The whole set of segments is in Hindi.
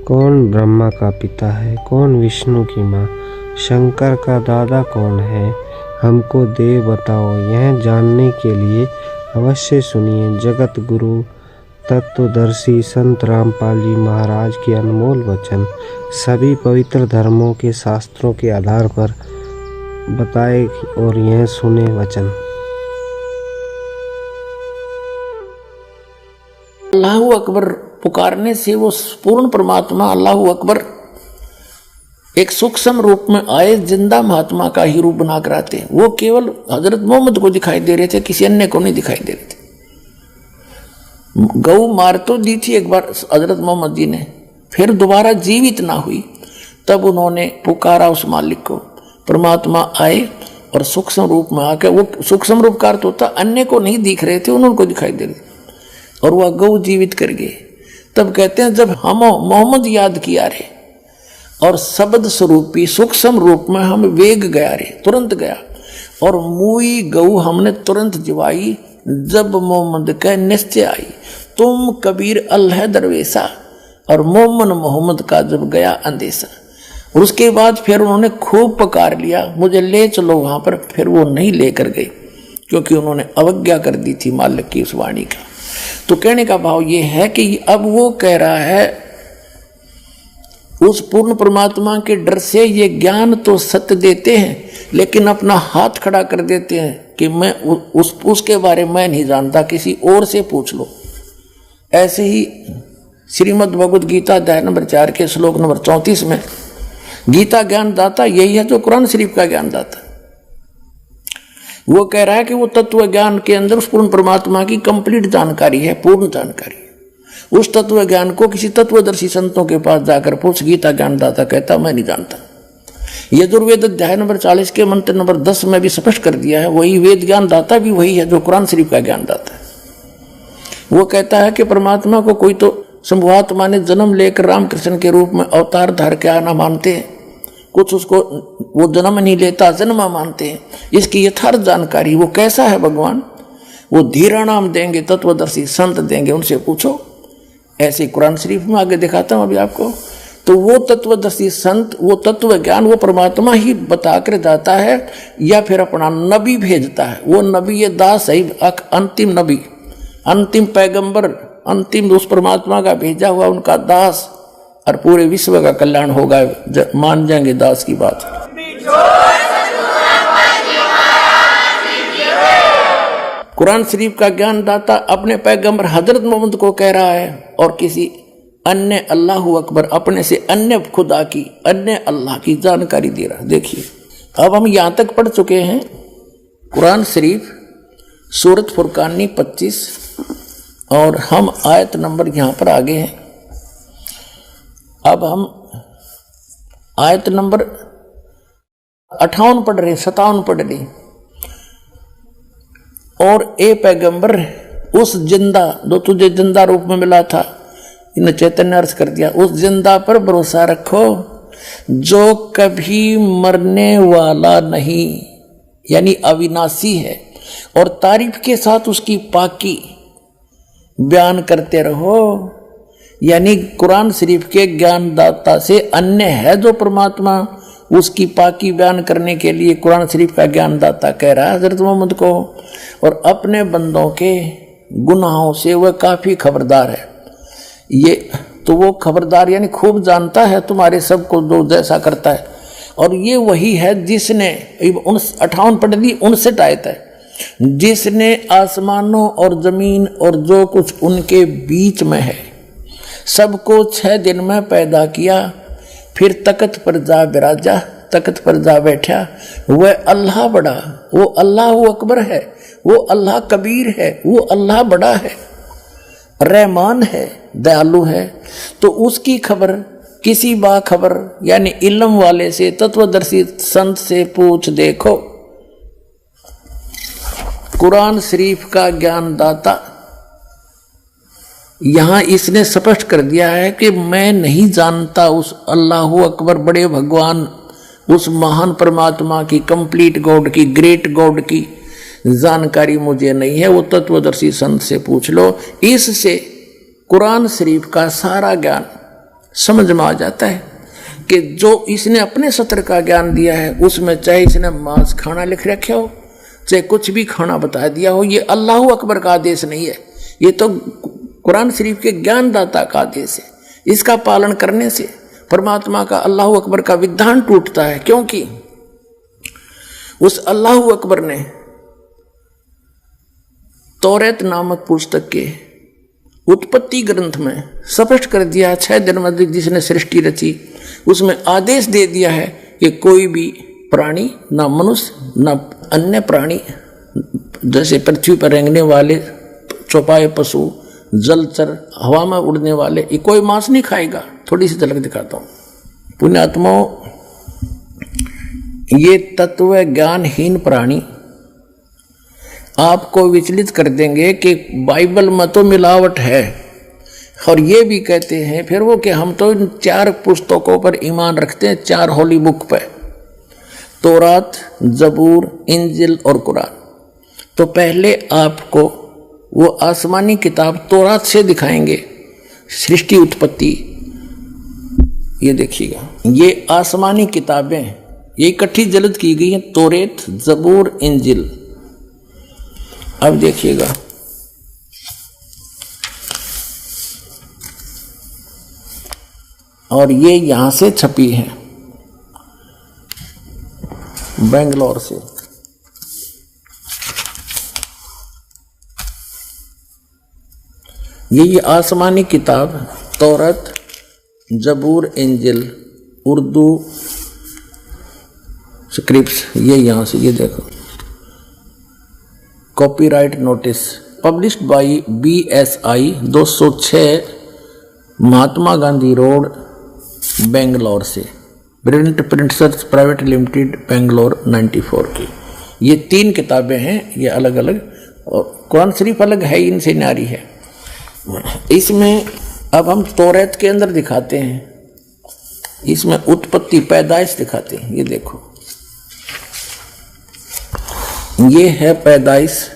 कौन ब्रह्मा का पिता है, कौन विष्णु की माँ, शंकर का दादा कौन है, हमको देव बताओ। यह जानने के लिए अवश्य सुनिए जगत गुरु तत्वदर्शी संत रामपाल जी महाराज के अनमोल वचन। सभी पवित्र धर्मों के शास्त्रों के आधार पर बताए और यह सुने वचन। अल्लाहु अकबर पुकारने से वो पूर्ण परमात्मा अल्लाहु अकबर एक सूक्ष्म रूप में आए, जिंदा महात्मा का ही रूप बना कर आते। वो केवल हजरत मोहम्मद को दिखाई दे रहे थे, किसी अन्य को नहीं दिखाई दे रहे थे। गौ मार तो दी थी एक बार हजरत मोहम्मद जी ने, फिर दोबारा जीवित ना हुई, तब उन्होंने पुकारा उस मालिक को। परमात्मा आए और सूक्ष्म रूप में आकर, वो सूक्ष्म रूप का अर्थ होता अन्य को नहीं दिख रहे थे, उनको दिखाई दे रहे थे, और वह गौ जीवित कर गए। तब कहते हैं जब हम मोहम्मद याद किया रे और शब्द स्वरूपी सूक्ष्म रूप में हम वेग गया रे, तुरंत गया, और मुई गऊ हमने तुरंत जिवाई। जब मोहम्मद का निश्चय आई, तुम कबीर अल्लाह दरवेशा, और मोहम्मद का जब गया अंदेशा। और उसके बाद फिर उन्होंने खूब पुकार लिया, मुझे ले चलो वहां पर। फिर वो नहीं लेकर गए, क्योंकि उन्होंने अवज्ञा कर दी थी मालिक की उस वाणी का। तो कहने का भाव ये है कि अब वो कह रहा है उस पूर्ण परमात्मा के डर से ये ज्ञान तो सत्य देते हैं, लेकिन अपना हाथ खड़ा कर देते हैं कि मैं उसके बारे में नहीं जानता, किसी और से पूछ लो। ऐसे ही श्रीमद् भगवद गीता अध्याय नंबर 4 के श्लोक नंबर 34 में गीता ज्ञान दाता यही है जो कुरान शरीफ का ज्ञान दाता। वो कह रहा है कि वो तत्व ज्ञान के अंदर उस पूर्ण परमात्मा की कंप्लीट जानकारी है, पूर्ण जानकारी। उस तत्व ज्ञान को किसी तत्वदर्शी संतों के पास जाकर पूछ, गीता ज्ञान दाता कहता मैं नहीं जानता। यजुर्वेद अध्याय नंबर 40 के मंत्र नंबर 10 में भी स्पष्ट कर दिया है, वही वेद ज्ञान दाता भी वही है जो कुरान शरीफ का ज्ञान दाता है। वो कहता है कि परमात्मा को कोई तो शंभुआत्मा ने जन्म लेकर रामकृष्ण के रूप में अवतार धार के आना मानते हैं, कुछ उसको वो जन्म नहीं लेता जन्मा मानते हैं। इसकी यथार्थ जानकारी वो कैसा है भगवान, वो धीरा नाम देंगे, तत्वदर्शी संत देंगे, उनसे पूछो। ऐसे कुरान शरीफ में आगे दिखाता हूं अभी आपको। तो वो तत्वदर्शी संत, वो तत्व ज्ञान वो परमात्मा ही बता कर जाता है, या फिर अपना नबी भेजता है। वो नबी ये दास है, अंतिम नबी, अंतिम पैगंबर, अंतिम उस परमात्मा का भेजा हुआ उनका दास, और पूरे विश्व का कल्याण होगा, मान जाएंगे दास की बात। कुरान शरीफ का ज्ञान दाता अपने पैगंबर हजरत मोहम्मद को कह रहा है, और किसी अन्य अल्लाहु अकबर अपने से अन्य खुदा की, अन्य अल्लाह की जानकारी दे रहा है। देखिए अब हम यहां तक पढ़ चुके हैं कुरान शरीफ सूरत फुरकानी 25, और हम आयत नंबर यहां पर आगे हैं। अब हम आयत नंबर 58 पढ़ रहे, 57 पढ़ रहे। और ए पैगंबर उस जिंदा जो तुझे जिंदा रूप में मिला था, इन्हें चैतन्य अर्थ कर दिया, उस जिंदा पर भरोसा रखो जो कभी मरने वाला नहीं, यानी अविनाशी है, और तारीफ के साथ उसकी पाकी बयान करते रहो। यानी कुरान शरीफ के ज्ञानदाता से अन्य है जो परमात्मा, उसकी पाकी बयान करने के लिए कुरान शरीफ का ज्ञानदाता कह रहा है हजरत मोहम्मद को। और अपने बंदों के गुनाहों से वह काफी खबरदार है। ये तो वो खबरदार यानी खूब जानता है तुम्हारे सबको जो जैसा करता है। और ये वही है जिसने 58 पढ़ ली, 59 आयत है, जिसने आसमानों और जमीन और जो कुछ उनके बीच में है सबको 6 दिन में पैदा किया, फिर तख्त पर जा बिराजा, तख्त पर जा बैठा। वह अल्लाह बड़ा, वो अल्लाह अकबर है, वो अल्लाह कबीर है, वो अल्लाह बड़ा है, रहमान है, दयालु है। तो उसकी खबर किसी बाखबर यानी इल्म वाले से, तत्वदर्शी संत से पूछ देखो। कुरान शरीफ का ज्ञानदाता यहां इसने स्पष्ट कर दिया है कि मैं नहीं जानता उस अल्लाह अकबर बड़े भगवान, उस महान परमात्मा की, कंप्लीट गॉड की, ग्रेट गॉड की जानकारी मुझे नहीं है। वो तत्वदर्शी संत से पूछ लो। इससे कुरान शरीफ का सारा ज्ञान समझ में आ जाता है कि जो इसने अपने सत्र का ज्ञान दिया है उसमें चाहे इसने मांस खाना लिख रखे हो, चाहे कुछ भी खाना बता दिया हो, ये अल्लाह अकबर का आदेश नहीं है, ये तो कुरान शरीफ के ज्ञानदाता का आदेश है। इसका पालन करने से परमात्मा का अल्लाह अकबर का विधान टूटता है, क्योंकि उस अल्लाह अकबर ने तौरात नामक पुस्तक के उत्पत्ति ग्रंथ में स्पष्ट कर दिया, 6 दिन में जिसने सृष्टि रची उसमें आदेश दे दिया है कि कोई भी प्राणी, ना मनुष्य ना अन्य प्राणी, जैसे पृथ्वी पर रेंगने वाले चौपाए पशु, जलचर, हवा में उड़ने वाले, ये कोई मांस नहीं खाएगा। थोड़ी सी झलक दिखाता हूँ। पुण्यात्माओं, ये तत्व ज्ञानहीन प्राणी आपको विचलित कर देंगे कि बाइबल में तो मिलावट है, और ये भी कहते हैं फिर वो कि हम तो इन 4 पुस्तकों पर ईमान रखते हैं, 4 होली बुक पर, तौरात, जबूर, इंजिल और कुरान। तो पहले आपको वो आसमानी किताब तौरात से दिखाएंगे सृष्टि उत्पत्ति। ये देखिएगा, ये आसमानी किताबें ये इकट्ठी जल्द की गई हैं, तौरात, जबूर, इंजिल। अब देखिएगा, और ये यहां से छपी है बेंगलोर से। ये आसमानी किताब तौरात, जबूर, इंजिल, उर्दू स्क्रिप्ट्स, ये यहां से, ये देखो, copyright notice published by BSI 206 Mahatma Gandhi road Bangalore से, प्रिंटर्स प्राइवेट लिमिटेड बेंगलोर 94 की। ये 3 किताबें हैं, ये अलग अलग, और कुरान शरीफ अलग है, इनसे न्यारी है। इसमें अब हम तौरात के अंदर दिखाते हैं, इसमें उत्पत्ति पैदाइश दिखाते हैं। ये देखो, ये है पैदाइश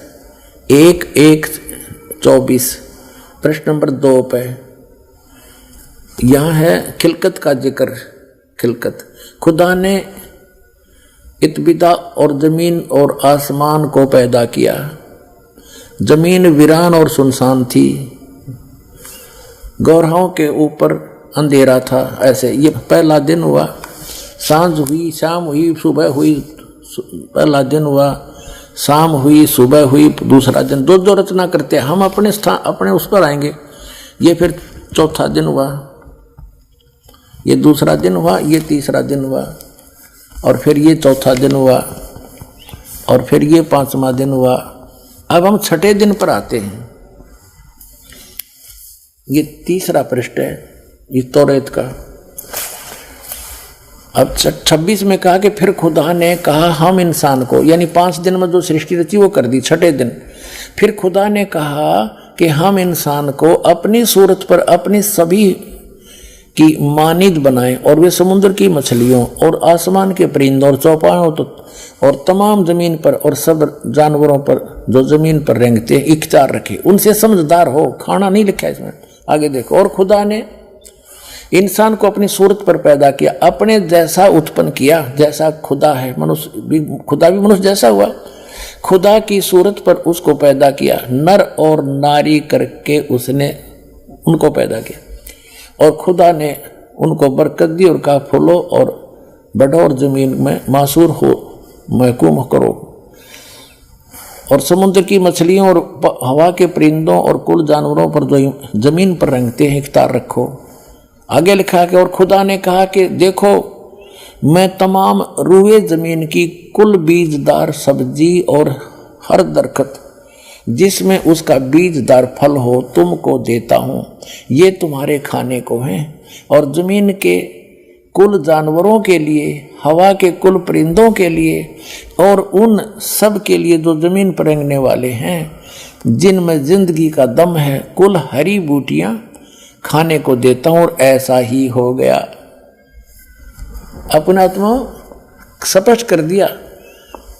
1:1:24 प्रश्न नंबर 2 पे। यहां है खिलकत का जिक्र। खिलकत, खुदा ने इत्बिदा और जमीन और आसमान को पैदा किया। जमीन वीरान और सुनसान थी, गौरहों के ऊपर अंधेरा था। ऐसे ये पहला दिन हुआ, सांझ हुई, शाम हुई, सुबह हुई, पहला दिन हुआ, शाम हुई, सुबह हुई, दूसरा दिन। दो रचना करते हैं हम, अपने स्थान अपने उस पर आएंगे। ये फिर चौथा दिन हुआ, ये दूसरा दिन हुआ, ये तीसरा दिन हुआ, और फिर ये चौथा दिन हुआ, और फिर ये 5वां दिन हुआ। अब हम 6ठे दिन पर आते हैं। ये तीसरा पृष्ठ है ये तौरात का। अब 26 में कहा कि फिर खुदा ने कहा हम इंसान को, यानी 5 दिन में जो सृष्टि रची वो कर दी। 6ठे दिन फिर खुदा ने कहा कि हम इंसान को अपनी सूरत पर अपनी सभी की मानिद बनाएं, और वे समुद्र की मछलियों और आसमान के परिंदों और चौपायों और तमाम जमीन पर और सब जानवरों पर जो जमीन पर रेंगते हैं इख्तियार रखे, उनसे समझदार हो। खाना नहीं लिखा इसमें, आगे देखो। और खुदा ने इंसान को अपनी सूरत पर पैदा किया, अपने जैसा उत्पन्न किया, जैसा खुदा है। मनुष्य भी, खुदा भी मनुष्य जैसा हुआ। खुदा की सूरत पर उसको पैदा किया, नर और नारी करके उसने उनको पैदा किया। और खुदा ने उनको बरकत दी और कहा फूलो और बढ़ो और जमीन में मासूर हो, महकूम करो, और समुद्र की मछलियों और हवा के परिंदों और कुल जानवरों पर जो जमीन पर रेंगते हैं इख्तियार रखो। आगे लिखा कि और खुदा ने कहा कि देखो मैं तमाम रूए जमीन की कुल बीजदार सब्जी और हर दरख्त जिसमें उसका बीजदार फल हो तुमको देता हूँ, ये तुम्हारे खाने को हैं। और जमीन के कुल जानवरों के लिए, हवा के कुल परिंदों के लिए, और उन सब के लिए जो जमीन पर रेंगने वाले हैं जिनमें जिंदगी का दम है, कुल हरी बूटियां खाने को देता हूं। और ऐसा ही हो गया। अपना आत्मा स्पष्ट कर दिया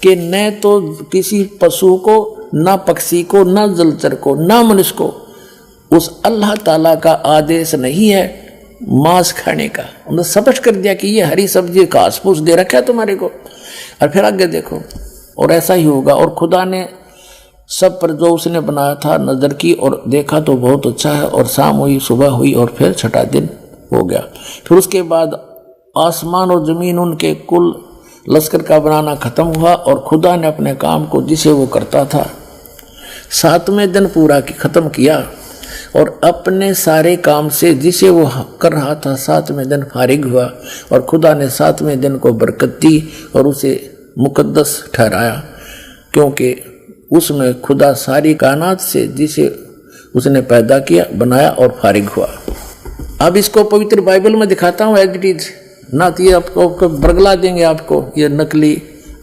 कि न तो किसी पशु को, न पक्षी को, न जलचर को, न मनुष्य को उस अल्लाह ताला का आदेश नहीं है मांस खाने का। उन्होंने स्पष्ट कर दिया कि ये हरी सब्जी घास फूस दे रखा है तुम्हारे को। और फिर आगे देखो, और ऐसा ही होगा। और खुदा ने सब पर जो उसने बनाया था नजर की और देखा तो बहुत अच्छा है। और शाम हुई, सुबह हुई, और फिर छठा दिन हो गया। फिर उसके बाद आसमान और जमीन उनके कुल लश्कर का बनाना खत्म हुआ। और खुदा ने अपने काम को जिसे वो करता था 7वें दिन पूरा खत्म किया। और अपने सारे काम से जिसे वो कर रहा था 7वें दिन फारिग हुआ। और खुदा ने 7वें दिन को बरकत दी और उसे मुकद्दस ठहराया, क्योंकि उसमें खुदा सारी कायनात से जिसे उसने पैदा किया, बनाया और फारिग हुआ। अब इसको पवित्र बाइबल में दिखाता हूँ एज इट इज, ना तो ये आपको बरगला देंगे आपको, ये नकली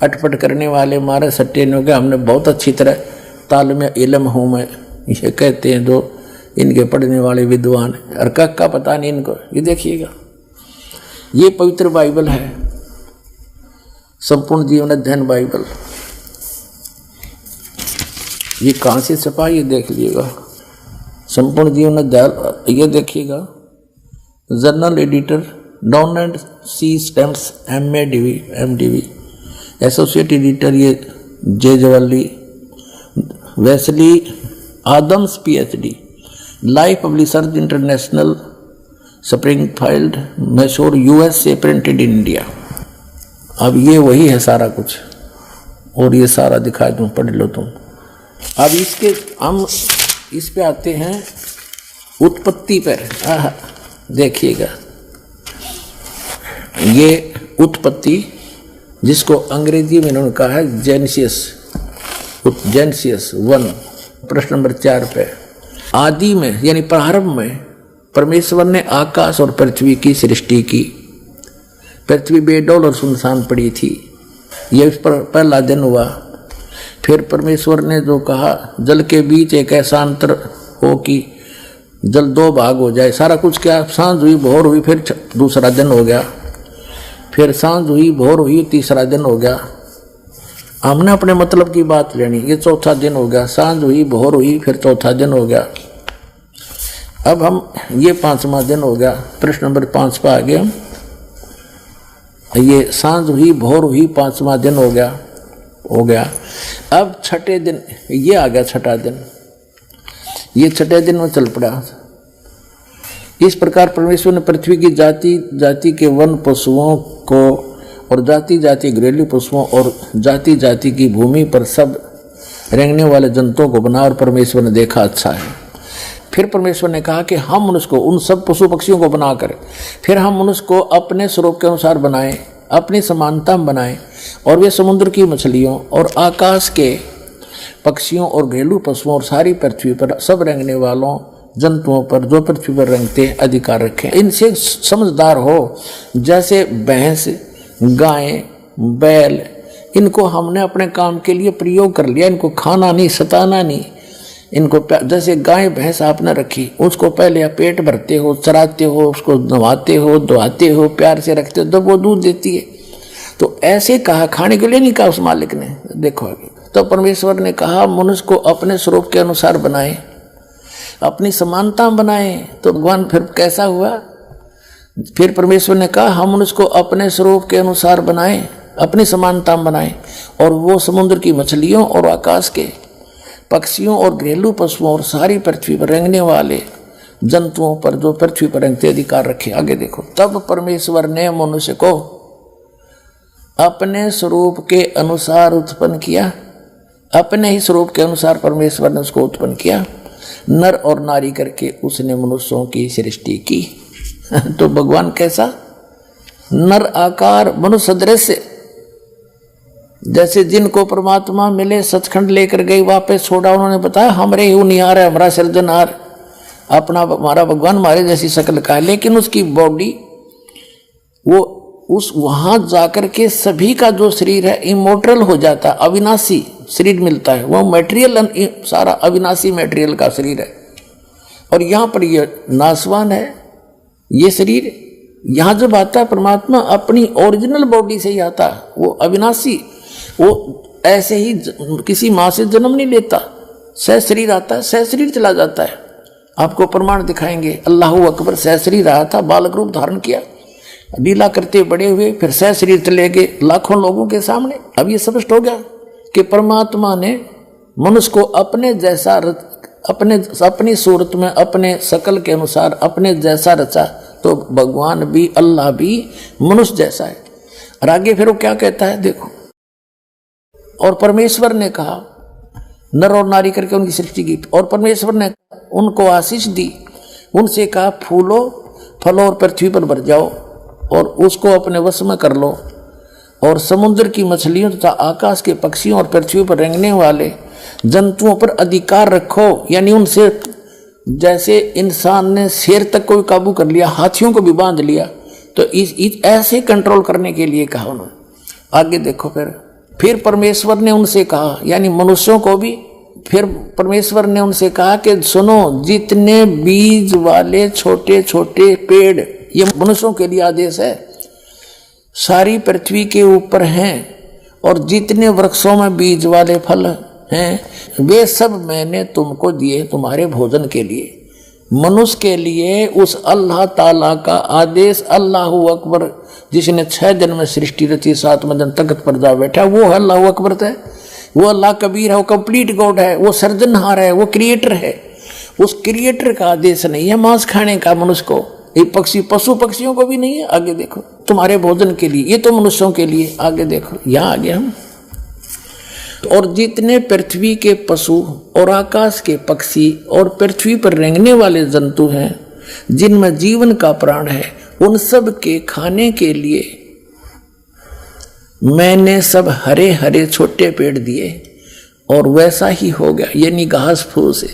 अटपट करने वाले मारे सट्टे ने हो गए। हमने बहुत अच्छी तरह ताल में इल्म हूँ मैं, ये कहते हैं जो इनके पढ़ने वाले विद्वान, और का पता नहीं इनको। ये देखिएगा, ये पवित्र बाइबल है, संपूर्ण जीवन अध्ययन बाइबल। ये कहाँ से छपा ये देख लीजिएगा, संपूर्ण जीवन अध्ययन। ये देखिएगा, journal editor Dawn and C Stamps MADV, associate editor ये J Javali, Wesley Adams PhD, Life Publishers International, Springfield, Mysore, USA, printed in India. अब ये वही है सारा कुछ, और ये सारा दिखा दूं, पढ़ लो तुम। अब इसके हम इस पे आते हैं उत्पत्ति पर। देखिएगा, ये उत्पत्ति जिसको अंग्रेजी में इन्होंने कहा है जेनेसिस 1, प्रश्न नंबर 4 पे। आदि में यानी प्रारंभ में परमेश्वर ने आकाश और पृथ्वी की सृष्टि की। पृथ्वी बेडौल और सुनसान पड़ी थी, यह इस पर पहला दिन हुआ। फिर परमेश्वर ने जो कहा, जल के बीच एक ऐसा अंतर हो कि जल 2 भाग हो जाए। सारा कुछ क्या, सांझ हुई, भोर हुई, फिर दूसरा दिन हो गया। फिर सांझ हुई, भोर हुई, तीसरा दिन हो गया। हमने अपने मतलब की बात लेनी, ये चौथा दिन हो गया। सांझ हुई, भोर हुई, फिर चौथा दिन हो गया। अब हम ये 5वां दिन हो गया। प्रश्न नंबर 5 पर आ गए हम। ये सांझ हुई, भोर हुई, 5वां दिन हो गया। अब छठे दिन ये आ गया, छठा दिन। ये छठे दिन में चल पड़ा। इस प्रकार परमेश्वर ने पृथ्वी की जाति जाति के वन पशुओं को और जाति जाति घरेलू पशुओं और जाति जाति की भूमि पर सब रेंगने वाले जंतुओं को बना। और परमेश्वर ने देखा अच्छा है। फिर परमेश्वर ने कहा कि हम मनुष्य को, उन सब पशु पक्षियों को बनाकर, फिर हम मनुष्य को अपने स्वरूप के अनुसार बनाएं, अपनी समानता में बनाएं। और वे समुद्र की मछलियों और आकाश के पक्षियों और घरेलू पशुओं और सारी पृथ्वी पर सब रेंगने वालों जंतुओं पर जो पृथ्वी पर रेंगते अधिकार रखें। इनसे समझदार हो, जैसे भैंस, गाय, बैल, इनको हमने अपने काम के लिए प्रयोग कर लिया। इनको खाना नहीं, सताना नहीं। इनको जैसे गाय भैंस आपने रखी, उसको पहले आप पेट भरते हो, चराते हो, उसको नहवाते हो, धोआते हो, प्यार से रखते हो, जब वो दूध देती है। तो ऐसे कहा, खाने के लिए नहीं कहा उस मालिक ने। देखो आगे, तो परमेश्वर ने कहा मनुष्य को अपने स्वरूप के अनुसार बनाए, अपनी समानता बनाए। तो भगवान फिर कैसा हुआ? फिर परमेश्वर ने कहा हम मनुष्य को अपने स्वरूप के अनुसार बनाए, अपनी समानता बनाए। और वो समुद्र की मछलियों और आकाश के पक्षियों और घरेलू पशुओं और सारी पृथ्वी पर रेंगने वाले जंतुओं पर जो पृथ्वी पर रेंगते अधिकार रखे। आगे देखो, तब परमेश्वर ने मनुष्य को अपने स्वरूप के अनुसार उत्पन्न किया। अपने ही स्वरूप के अनुसार परमेश्वर ने उसको उत्पन्न किया, नर और नारी करके उसने मनुष्यों की सृष्टि की। तो भगवान कैसा? नर आकार, मनुष्य सदृश, जैसे जिनको परमात्मा मिले सचखंड लेकर गई, वापस छोड़ा, उन्होंने बताया हमरे ही निहार है, हमारा सृजनहार, अपना हमारा भगवान हमारे जैसी शक्ल का है। लेकिन उसकी बॉडी वो उस वहां जाकर के सभी का जो शरीर है इमोर्टल हो जाता, अविनाशी शरीर मिलता है। वो मटेरियल सारा अविनाशी मटेरियल का शरीर है। और यहाँ पर ये नासवान है ये शरीर। यहाँ जब आता है परमात्मा अपनी ओरिजिनल बॉडी से ही आता है, वो अविनाशी, वो ऐसे ही किसी माँ से जन्म नहीं लेता, सह शरीर आता है, सह शरीर चला जाता है। आपको प्रमाण दिखाएंगे। अल्लाह अकबर सहशरीर रहा था, बालक रूप धारण किया, लीला करते बड़े हुए, फिर सहशरीर चले गए लाखों लोगों के सामने। अब ये स्पष्ट हो गया कि परमात्मा ने मनुष्य को अपने जैसा अपनी सूरत में अपने शकल के अनुसार अपने जैसा रचा, तो भगवान भी अल्लाह भी मनुष्य जैसा है। और आगे फिर वो क्या कहता है देखो, और परमेश्वर ने कहा, नर और नारी करके उनकी सृष्टि की, और परमेश्वर ने उनको आशीष दी, उनसे कहा फूलो फलो और पृथ्वी पर भर जाओ और उसको अपने वश में कर लो, और समुद्र की मछलियों तथा आकाश के पक्षियों और पृथ्वी पर रेंगने वाले जंतुओं पर अधिकार रखो। यानी उनसे जैसे इंसान ने शेर तक को भी काबू कर लिया, हाथियों को भी बांध लिया, तो इस ऐसे कंट्रोल करने के लिए कहा उन्होंने। आगे देखो, फिर परमेश्वर ने उनसे कहा, यानी मनुष्यों को भी, फिर परमेश्वर ने उनसे कहा कि सुनो, जितने बीज वाले छोटे छोटे पेड़, ये मनुष्यों के लिए आदेश है, सारी पृथ्वी के ऊपर हैं, और जितने वृक्षों में बीज वाले फल हैं, वे सब मैंने तुमको दिए तुम्हारे भोजन के लिए। मनुष्य के लिए उस अल्लाह ताला का आदेश, अल्लाह अकबर, जिसने 6 दिन में सृष्टि रची, 7वें दिन तख्त पर जा बैठा, वो है अल्लाह अकबर है, वो अल्लाह कबीर है, वो कंप्लीट गॉड है, वो सर्जनहार है, वो क्रिएटर है। उस क्रिएटर का आदेश नहीं है मांस खाने का मनुष्य को, ये पशु पक्षियों को भी नहीं है। आगे देखो, तुम्हारे भोजन के लिए, ये तो मनुष्यों के लिए। आगे देखो, यहाँ आगे हम, और जितने पृथ्वी के पशु और आकाश के पक्षी और पृथ्वी पर रेंगने वाले जंतु हैं, जिनमें जीवन का प्राण है, उन सब के खाने के लिए मैंने सब हरे हरे छोटे पेड़ दिए, और वैसा ही हो गया, यानी घास फूस है।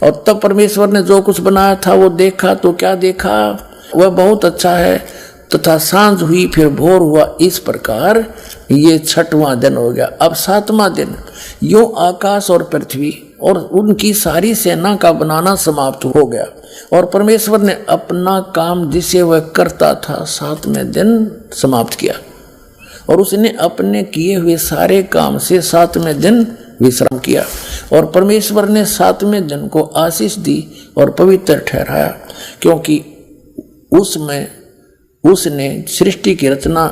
और तब परमेश्वर ने जो कुछ बनाया था वो देखा, तो क्या देखा, वह बहुत अच्छा है। तथा सांझ हुई, फिर भोर हुआ, इस प्रकार ये 6वां दिन हो गया। अब 7वां दिन, यूं आकाश और पृथ्वी और उनकी सारी सेना का बनाना समाप्त हो गया, और परमेश्वर ने अपना काम जिसे वह करता था 7वें दिन समाप्त किया, और उसने अपने किए हुए सारे काम से 7वें दिन विश्राम किया। और परमेश्वर ने 7वें दिन को आशीष दी और पवित्र ठहराया, क्योंकि उसमें उसने सृष्टि की रचना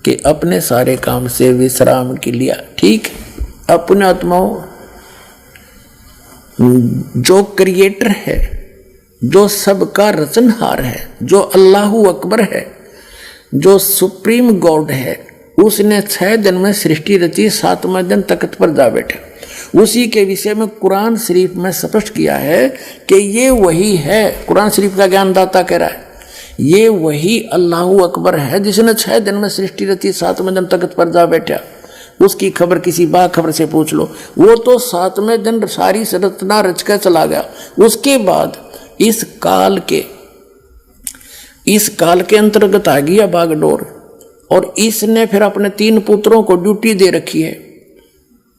के अपने सारे काम से विश्राम के लिया। ठीक, अपने आत्माओं, जो क्रिएटर है, जो सबका रचनहार है, जो अल्लाह अकबर है, जो सुप्रीम गॉड है, उसने 6 दिन में सृष्टि रची, 7वें दिन तख्त पर जा बैठे। उसी के विषय में कुरान शरीफ में स्पष्ट किया है कि ये वही है। कुरान शरीफ का ज्ञानदाता कह रहा है, ये वही अल्लाह अकबर है जिसने 6 दिन में सृष्टि रची, 7वें दिन तख्त पर जा बैठा। उसकी खबर किसी बाखबर से पूछ लो, वो तो 7वें दिन सारी रचना रच कर चला गया। उसके बाद इस काल के अंतर्गत आ गया बागडोर, और इसने फिर अपने 3 पुत्रों को ड्यूटी दे रखी है।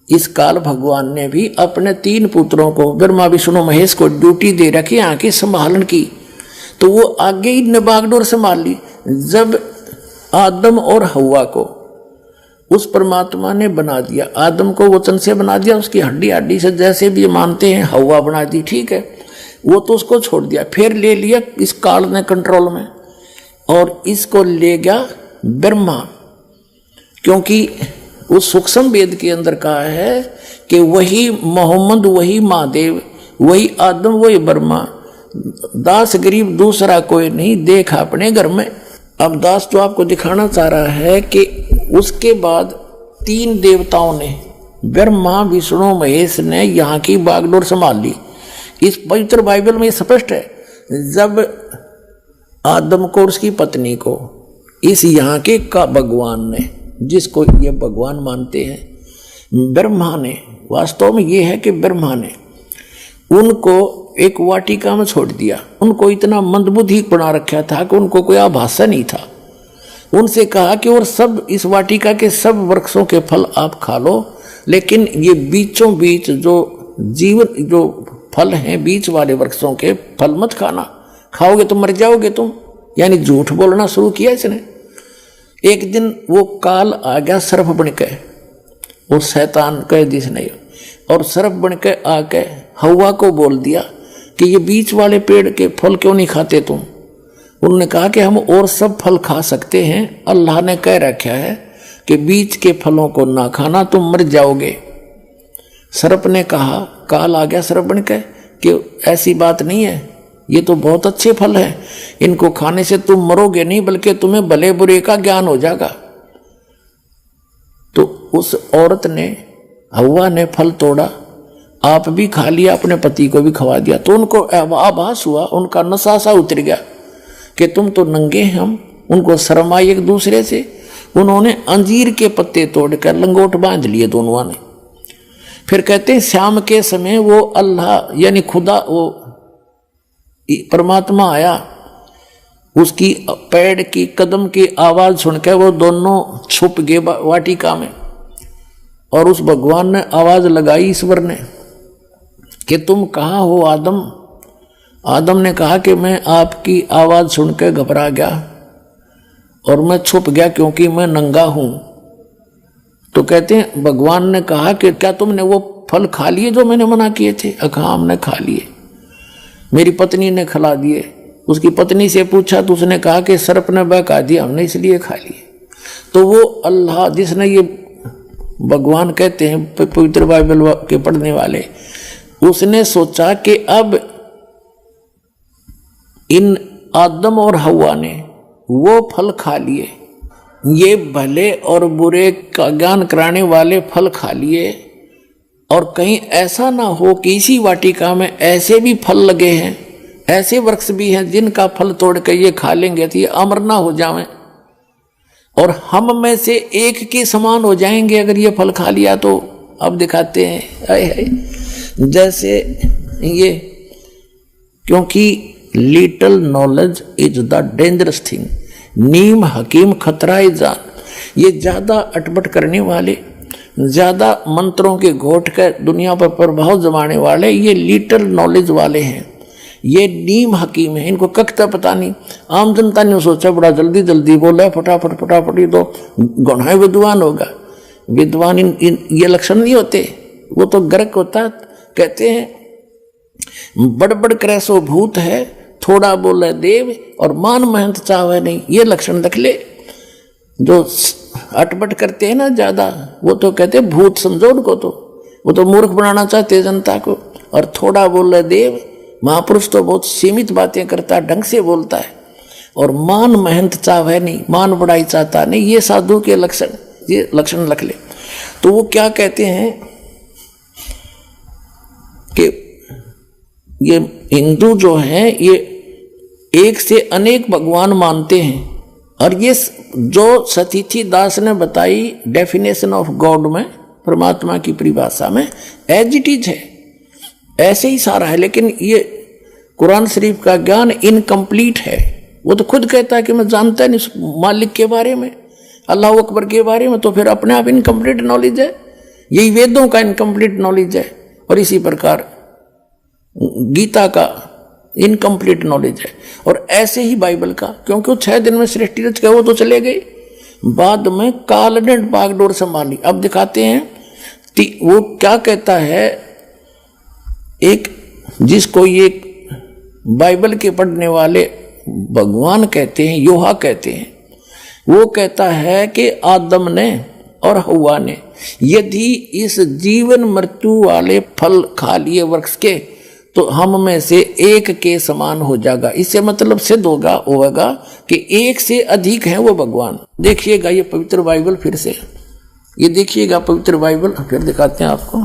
इस काल भगवान ने भी अपने 3 पुत्रों को, ब्रह्मा विष्णु महेश को ड्यूटी दे रखी आंखें संभालन की, तो वो आगे ही ने बागडोर संभाल ली। जब आदम और हव्वा को उस परमात्मा ने बना दिया, आदम को वचन से बना दिया, उसकी हड्डी हड्डी से जैसे भी मानते हैं, हव्वा बना दी, ठीक है, वो तो उसको छोड़ दिया। फिर ले लिया इस काल ने कंट्रोल में, और इसको ले गया ब्रह्मा, क्योंकि उस सूक्ष्म वेद के अंदर कहा है कि वही मोहम्मद, वही महादेव, वही आदम, वही ब्रह्मा, दास गरीब दूसरा कोई नहीं, देख अपने घर में। अब दास तो आपको दिखाना चाह रहा है कि उसके बाद 3 देवताओं ने, ब्रह्मा विष्णु महेश ने यहाँ की बागडोर संभाल ली। इस पवित्र बाइबल में स्पष्ट है, जब आदम को और उसकी पत्नी को इस यहाँ के का भगवान ने, जिसको ये भगवान मानते हैं, ब्रह्मा ने, वास्तव में ये है कि ब्रह्मा ने उनको एक वाटिका में छोड़ दिया। उनको इतना मंदबुद्धि बना रखा था कि उनको कोई आभासा नहीं था। उनसे कहा कि और सब इस वाटिका के सब वृक्षों के फल आप खा लो, लेकिन ये बीचों बीच जो फल हैं, बीच वाले वृक्षों के फल मत खाना, खाओगे तो मर जाओगे तुम। यानी झूठ बोलना शुरू किया इसने। एक दिन वो काल आ गया सर्प बन के, वो शैतान कह दिस नहीं, और सर्प बन के आके हव्वा को बोल दिया कि ये बीच वाले पेड़ के फल क्यों नहीं खाते तुम? उन्होंने कहा कि हम और सब फल खा सकते हैं, अल्लाह ने कह रखा है कि बीच के फलों को ना खाना, तुम मर जाओगे। सर्प ने कहा, काल आ गया सर्प बन के कि ऐसी बात नहीं है, ये तो बहुत अच्छे फल हैं, इनको खाने से तुम मरोगे नहीं बल्कि तुम्हें भले बुरे का ज्ञान हो जाएगा। तो उस औरत ने, हव्वा ने फल तोड़ा, आप भी खा लिया, अपने पति को भी खवा दिया। तो उनको आभास हुआ, उनका नशा सा उतर गया कि तुम तो नंगे हैं, हम। उनको शर्म आई एक दूसरे से। उन्होंने अंजीर के पत्ते तोड़कर लंगोट बांध लिए दोनों ने। फिर कहते हैं शाम के समय वो अल्लाह यानी खुदा, वो परमात्मा आया, उसकी पैर की कदम की आवाज सुनकर वो दोनों छुप गए वाटिका में। और उस भगवान ने आवाज लगाई, ईश्वर ने, कि तुम कहाँ हो आदम? आदम ने कहा कि मैं आपकी आवाज सुनकर घबरा गया और मैं छुप गया क्योंकि मैं नंगा हूं। तो कहते हैं भगवान ने कहा कि क्या तुमने वो फल खा लिए जो मैंने मना किए थे? हाँ, हमने खा लिए, मेरी पत्नी ने खिला दिए। उसकी पत्नी से पूछा तो उसने कहा कि सर्प ने बहका दिया, हमने इसलिए खा लिए। तो वो अल्लाह जिसने, ये भगवान कहते हैं पवित्र बाइबल के पढ़ने वाले, उसने सोचा कि अब इन आदम और हव्वा ने वो फल खा लिए, ये भले और बुरे का ज्ञान कराने वाले फल खा लिए, और कहीं ऐसा ना हो कि इसी वाटिका में ऐसे भी फल लगे हैं, ऐसे वृक्ष भी हैं जिनका फल तोड़ कर ये खा लेंगे तो ये अमर ना हो जाएं और हम में से एक के समान हो जाएंगे अगर ये फल खा लिया तो। अब दिखाते हैं आए जैसे ये, क्योंकि little knowledge is the dangerous thing, नीम हकीम खतरा जान। ये ज्यादा अटपट करने वाले, ज्यादा मंत्रों के घोट कर दुनिया पर प्रभाव जमाने वाले, ये लिटल नॉलेज वाले हैं, ये नीम हकीम है, इनको कखता पता नहीं। आम जनता ने सोचा बड़ा जल्दी जल्दी बोला, फटाफट फटाफट, ये तो गौना विद्वान होगा। विद्वान ये लक्षण नहीं होते, वो तो गर्क होता। कहते हैं बड़बड़ करे सो भूत है, थोड़ा बोले देव और मान महंत चाहे नहीं, ये लक्षण रख ले। जो अटपट करते हैं ना ज्यादा, वो तो कहते हैं भूत समझो उनको, तो वो तो मूर्ख बनाना चाहते हैं जनता को। और थोड़ा बोले देव, महापुरुष तो बहुत सीमित बातें करता है, ढंग से बोलता है। और मान महंत चाहे नहीं, मान बड़ाई चाहता नहीं, ये साधु के लक्षण, ये लक्षण रख ले। तो वो क्या कहते हैं कि ये हिंदू जो है ये एक से अनेक भगवान मानते हैं। और ये जो सतीथी दास ने बताई डेफिनेशन ऑफ गॉड में, परमात्मा की परिभाषा में, एज इट इज है, ऐसे ही सारा है। लेकिन ये कुरान शरीफ का ज्ञान इनकम्प्लीट है। वो तो खुद कहता है कि मैं जानता नहीं मालिक के बारे में, अल्लाह अकबर के बारे में, तो फिर अपने आप इनकम्प्लीट नॉलेज है। यही वेदों का इनकम्प्लीट नॉलेज है। और इसी प्रकार गीता का इनकम्प्लीट नॉलेज है। और ऐसे ही बाइबल का, क्योंकि वो 6 दिन में सृष्टि रच गए, वो तो चले गए, बाद में काल ने बागडोर संभाली। अब दिखाते हैं वो क्या कहता है। एक जिसको ये बाइबल के पढ़ने वाले भगवान कहते हैं, योहा कहते हैं, वो कहता है कि आदम ने और हव्वा ने यदि इस जीवन मृत्यु वाले फल खा लिए वृक्ष के, तो हम में से एक के समान हो जाएगा। इससे मतलब सिद्ध होगा कि एक से अधिक है वो भगवान। देखिएगा ये पवित्र बाइबल, फिर से ये देखिएगा पवित्र बाइबल, फिर दिखाते हैं आपको।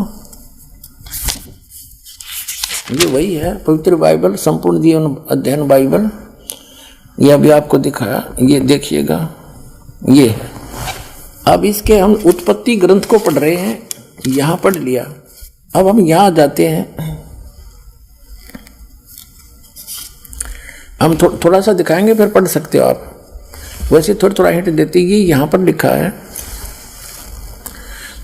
ये वही है पवित्र बाइबल, संपूर्ण जीवन अध्ययन बाइबल। ये अभी आपको दिखाया, ये देखिएगा, ये है। अब इसके हम उत्पत्ति ग्रंथ को पढ़ रहे हैं, यहां पढ़ लिया। अब हम यहां जाते हैं, हम थोड़ा सा दिखाएंगे, फिर पढ़ सकते हो आप। वैसे थोड़ा हिंट देती, ये यहां पर लिखा है,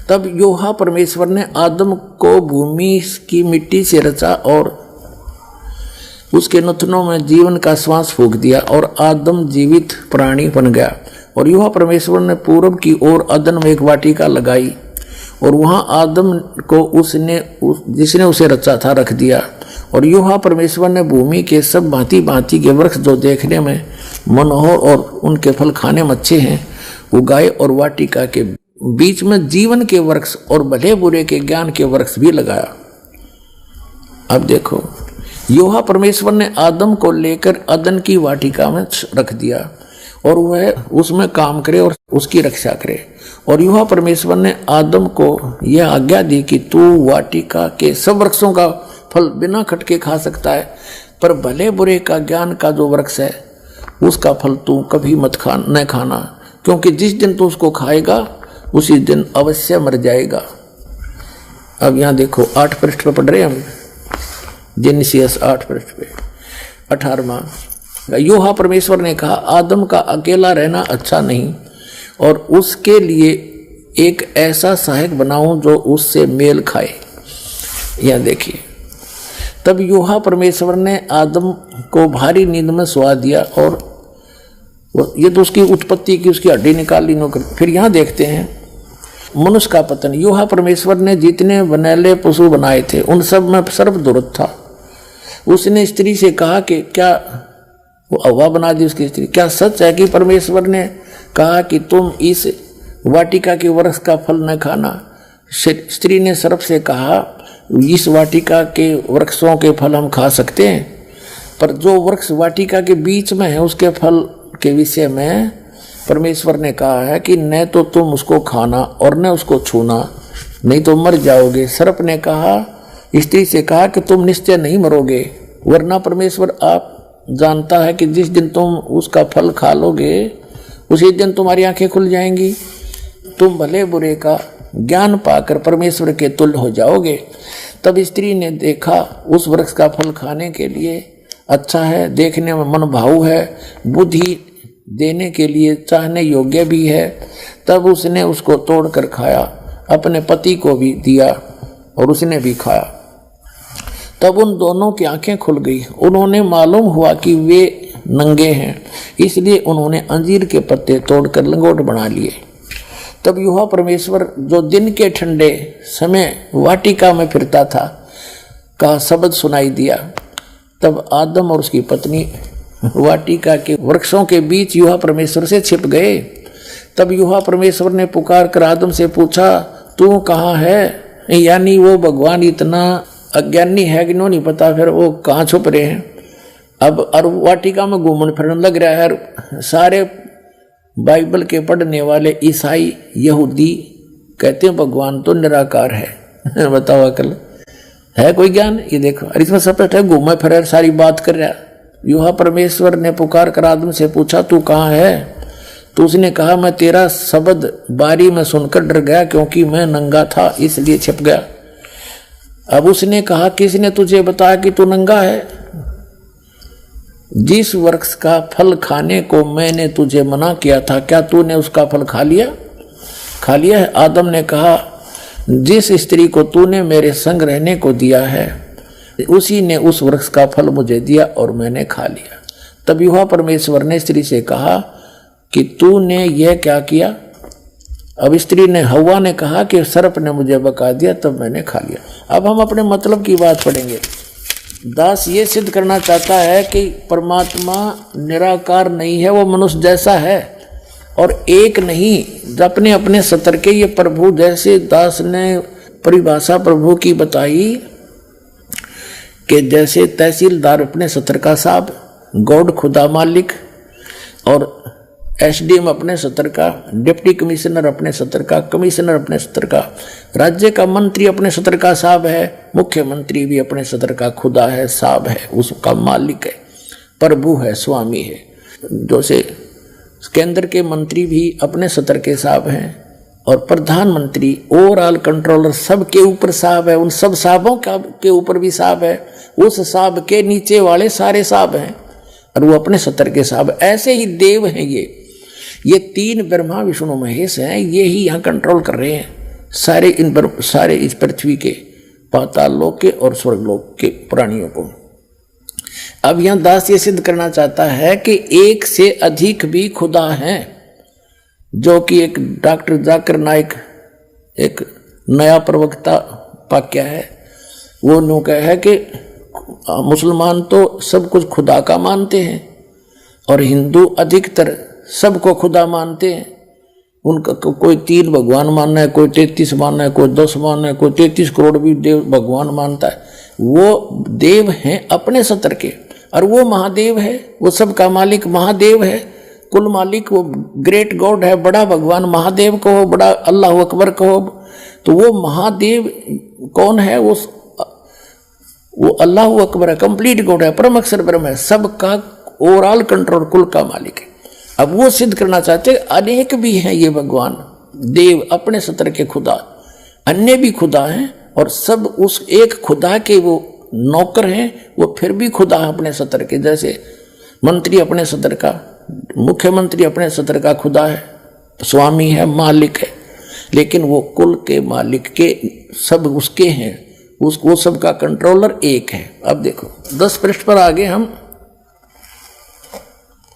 तब योहा परमेश्वर ने आदम को भूमि की मिट्टी से रचा और उसके नथनों में जीवन का श्वास फूंक दिया और आदम जीवित प्राणी बन गया। और योहा परमेश्वर ने पूर्व की ओर अदन में एक वाटिका लगाई और वहां आदम को जिसने उसे रचा था रख दिया। और यूहा परमेश्वर ने भूमि के सब भांति भांति के वृक्ष जो देखने में मनोहर और उनके फल खाने में अच्छे हैं उगाए, और वाटिका के बीच में जीवन के वृक्ष और भले बुरे के ज्ञान के वृक्ष भी लगाया। अब देखो, यूहा परमेश्वर ने आदम को लेकर अदन की वाटिका में रख दिया और वह उसमें काम करे और उसकी रक्षा करे। और यूहा परमेश्वर ने आदम को यह आज्ञा दी कि तू वाटिका के सब वृक्षों का फल बिना खटके खा सकता है, पर भले बुरे का ज्ञान का जो वृक्ष है उसका फल तू कभी मत न खाना, क्योंकि जिस दिन तू उसको खाएगा उसी दिन अवश्य मर जाएगा। अब यहाँ देखो 8 पृष्ठ पर पढ़ रहे हम, जेनेसिस 8 पृष्ठ पे 18वां। यूहा परमेश्वर ने कहा, आदम का अकेला रहना अच्छा नहीं, और उसके लिए एक ऐसा सहायक बनाऊं जो उससे मेल खाए। यह देखिए, तब यूहा परमेश्वर ने आदम को भारी नींद में सुला दिया, और ये तो उसकी उत्पत्ति की, उसकी हड्डी निकाल ली नौकर। फिर यहाँ देखते हैं मनुष्य का पतन। यूहा परमेश्वर ने जितने बनैले पशु बनाए थे उन सब में सर्वदुर्लभ था। उसने स्त्री से कहा कि क्या, वो हवा बना दी उसकी स्त्री, क्या सच है कि परमेश्वर ने कहा कि तुम इस वाटिका के वृक्ष का फल न खाना? स्त्री ने सर्प से कहा, इस वाटिका के वृक्षों के फल हम खा सकते हैं, पर जो वृक्ष वाटिका के बीच में है उसके फल के विषय में परमेश्वर ने कहा है कि न तो तुम उसको खाना और न उसको छूना, नहीं तो मर जाओगे। सर्प ने कहा, स्त्री से कहा कि तुम निश्चय नहीं मरोगे, वरना परमेश्वर आप जानता है कि जिस दिन तुम उसका फल खा लोगे उसी दिन तुम्हारी आंखें खुल जाएंगी, तुम भले बुरे का ज्ञान पाकर परमेश्वर के तुल्य हो जाओगे। तब स्त्री ने देखा उस वृक्ष का फल खाने के लिए अच्छा है, देखने में मन भाऊ है, बुद्धि देने के लिए चाहने योग्य भी है। तब उसने उसको तोड़कर खाया, अपने पति को भी दिया और उसने भी खाया। तब उन दोनों की आंखें खुल गई, उन्होंने मालूम हुआ कि वे नंगे हैं, इसलिए उन्होंने अंजीर के पत्ते तोड़कर लंगोट बना लिए। तब यूहा परमेश्वर जो दिन के ठंडे समय वाटिका में फिरता था का शब्द सुनाई दिया। तब आदम और उसकी पत्नी वाटिका के वृक्षों के बीच यूहा परमेश्वर से छिप गए। तब यूहा परमेश्वर ने पुकार कर आदम से पूछा, तू कहाँ है? यानी वो भगवान इतना अज्ञानी है कि नहीं पता फिर वो कहाँ छुप रहे हैं। अब और वाटिका में घूमने फिरने लग रहा है। सारे बाइबल के पढ़ने वाले ईसाई यहूदी कहते हैं भगवान तो निराकार है। बताओ अकल है कोई ज्ञान? ये देखो, और इसमें सपट है, घूमा फिर सारी बात कर रहा। यूहा परमेश्वर ने पुकार कर आदम से पूछा, तू कहाँ है? तो उसने कहा, मैं तेरा शब्द बारी में सुनकर डर गया, क्योंकि मैं नंगा था इसलिए छिप गया। अब उसने कहा, किसने तुझे बताया कि तू नंगा है? जिस वृक्ष का फल खाने को मैंने तुझे मना किया था, क्या तूने उसका फल खा लिया? खा लिया है। आदम ने कहा, जिस स्त्री को तूने मेरे संग रहने को दिया है उसी ने उस वृक्ष का फल मुझे दिया और मैंने खा लिया। तब यूहा परमेश्वर ने स्त्री से कहा कि तूने यह क्या किया? अब स्त्री ने, हव्वा ने कहा कि सर्प ने मुझे बका दिया तब मैंने खा लिया। अब हम अपने मतलब की बात पढ़ेंगे। दास ये सिद्ध करना चाहता है कि परमात्मा निराकार नहीं है, वो मनुष्य जैसा है और एक नहीं, अपने अपने सतर के ये प्रभु, जैसे दास ने परिभाषा प्रभु की बताई कि जैसे तहसीलदार अपने सतर का साहब, गॉड खुदा मालिक, और एसडीएम अपने सतर का, डिप्टी कमिश्नर अपने सतर का, कमिश्नर अपने सतर का, राज्य का मंत्री अपने सतर का साहब है, मुख्यमंत्री भी अपने सतर का खुदा है, साहब है, उसका मालिक है, प्रभु है, स्वामी है। जैसे केंद्र के मंत्री भी अपने सतर के साहब हैं और प्रधानमंत्री ओवरऑल कंट्रोलर सबके ऊपर साहब है, उन सब साहबों के ऊपर भी साहब है, उस साहब के नीचे वाले सारे साहब हैं और वो अपने सतर के साहब। ऐसे ही देव हैं ये तीन ब्रह्मा विष्णु महेश हैं, ये ही यहाँ कंट्रोल कर रहे हैं सारे इस पृथ्वी के, पाताल लोक के और स्वर्गलोक के प्राणियों को। अब यहाँ दास ये सिद्ध करना चाहता है कि एक से अधिक भी खुदा हैं, जो कि एक डॉक्टर जाकिर नाइक एक नया प्रवक्ता वाक्य है, वो नो कह है कि मुसलमान तो सब कुछ खुदा का मानते हैं और हिंदू अधिकतर सबको खुदा मानते हैं। उनका कोई 3 भगवान मानना है, कोई 33 मानना है, कोई 10 मानना है, कोई 33 करोड़ भी देव भगवान मानता है। वो देव हैं अपने सतर के, और वो महादेव है, वो सबका मालिक महादेव है, कुल मालिक वो ग्रेट गॉड है, बड़ा भगवान महादेव कहो, बड़ा अल्लाह अकबर कहो। तो वो महादेव कौन है? वो अल्लाह अकबर है, कंप्लीट गॉड है, परम अक्षर ब्रह्म है, सबका ओवरऑल कंट्रोल, कुल का मालिक है। अब वो सिद्ध करना चाहते हैं अनेक भी हैं ये भगवान देव अपने सतर के खुदा, अन्य भी खुदा हैं और सब उस एक खुदा के वो नौकर हैं। वो फिर भी खुदा अपने सतर के, जैसे मंत्री अपने सतर का, मुख्यमंत्री अपने सतर का खुदा है, स्वामी है, मालिक है, लेकिन वो कुल के मालिक के सब उसके हैं, वो सबका कंट्रोलर एक है। अब देखो 10 पृष्ठ पर आगे हम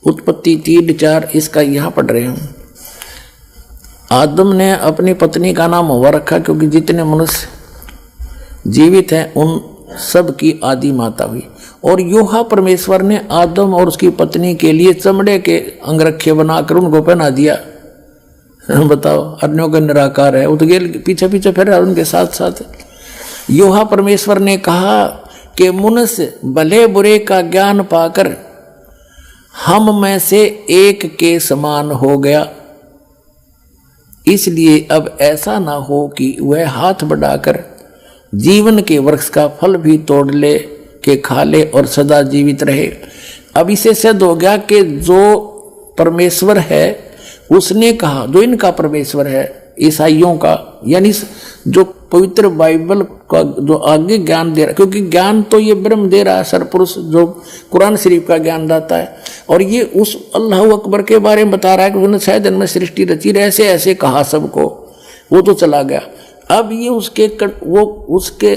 उत्पत्ति 3:4 इसका यहां पढ़ रहे हैं। आदम ने अपनी पत्नी का नाम हवा रखा क्योंकि जितने मनुष्य जीवित हैं उन सब की आदि माता हुई। और योहा परमेश्वर ने आदम और उसकी पत्नी के लिए चमड़े के अंगरखे बनाकर उनको पहना दिया। बताओ, अन्यों का निराकार है, वो तो गेल पीछे पीछे फिर उनके साथ साथ। योहा परमेश्वर ने कहा कि मनुष्य भले बुरे का ज्ञान पाकर हम में से एक के समान हो गया, इसलिए अब ऐसा ना हो कि वह हाथ बढ़ाकर जीवन के वृक्ष का फल भी तोड़ ले के खा ले और सदा जीवित रहे। अब इसे सिद्ध हो गया कि जो परमेश्वर है उसने कहा, जो इनका परमेश्वर है ईसाइयों का, यानी जो पवित्र बाइबल का जो आगे ज्ञान दे रहा है, क्योंकि ज्ञान तो ये ब्रह्म दे रहा है, सरपुरुष जो कुरान शरीफ का ज्ञान दाता है, और ये उस अल्लाह अकबर के बारे में बता रहा है कि उसने शायद इनमें सृष्टि रची, ऐसे ऐसे कहा सबको, वो तो चला गया। अब ये उसके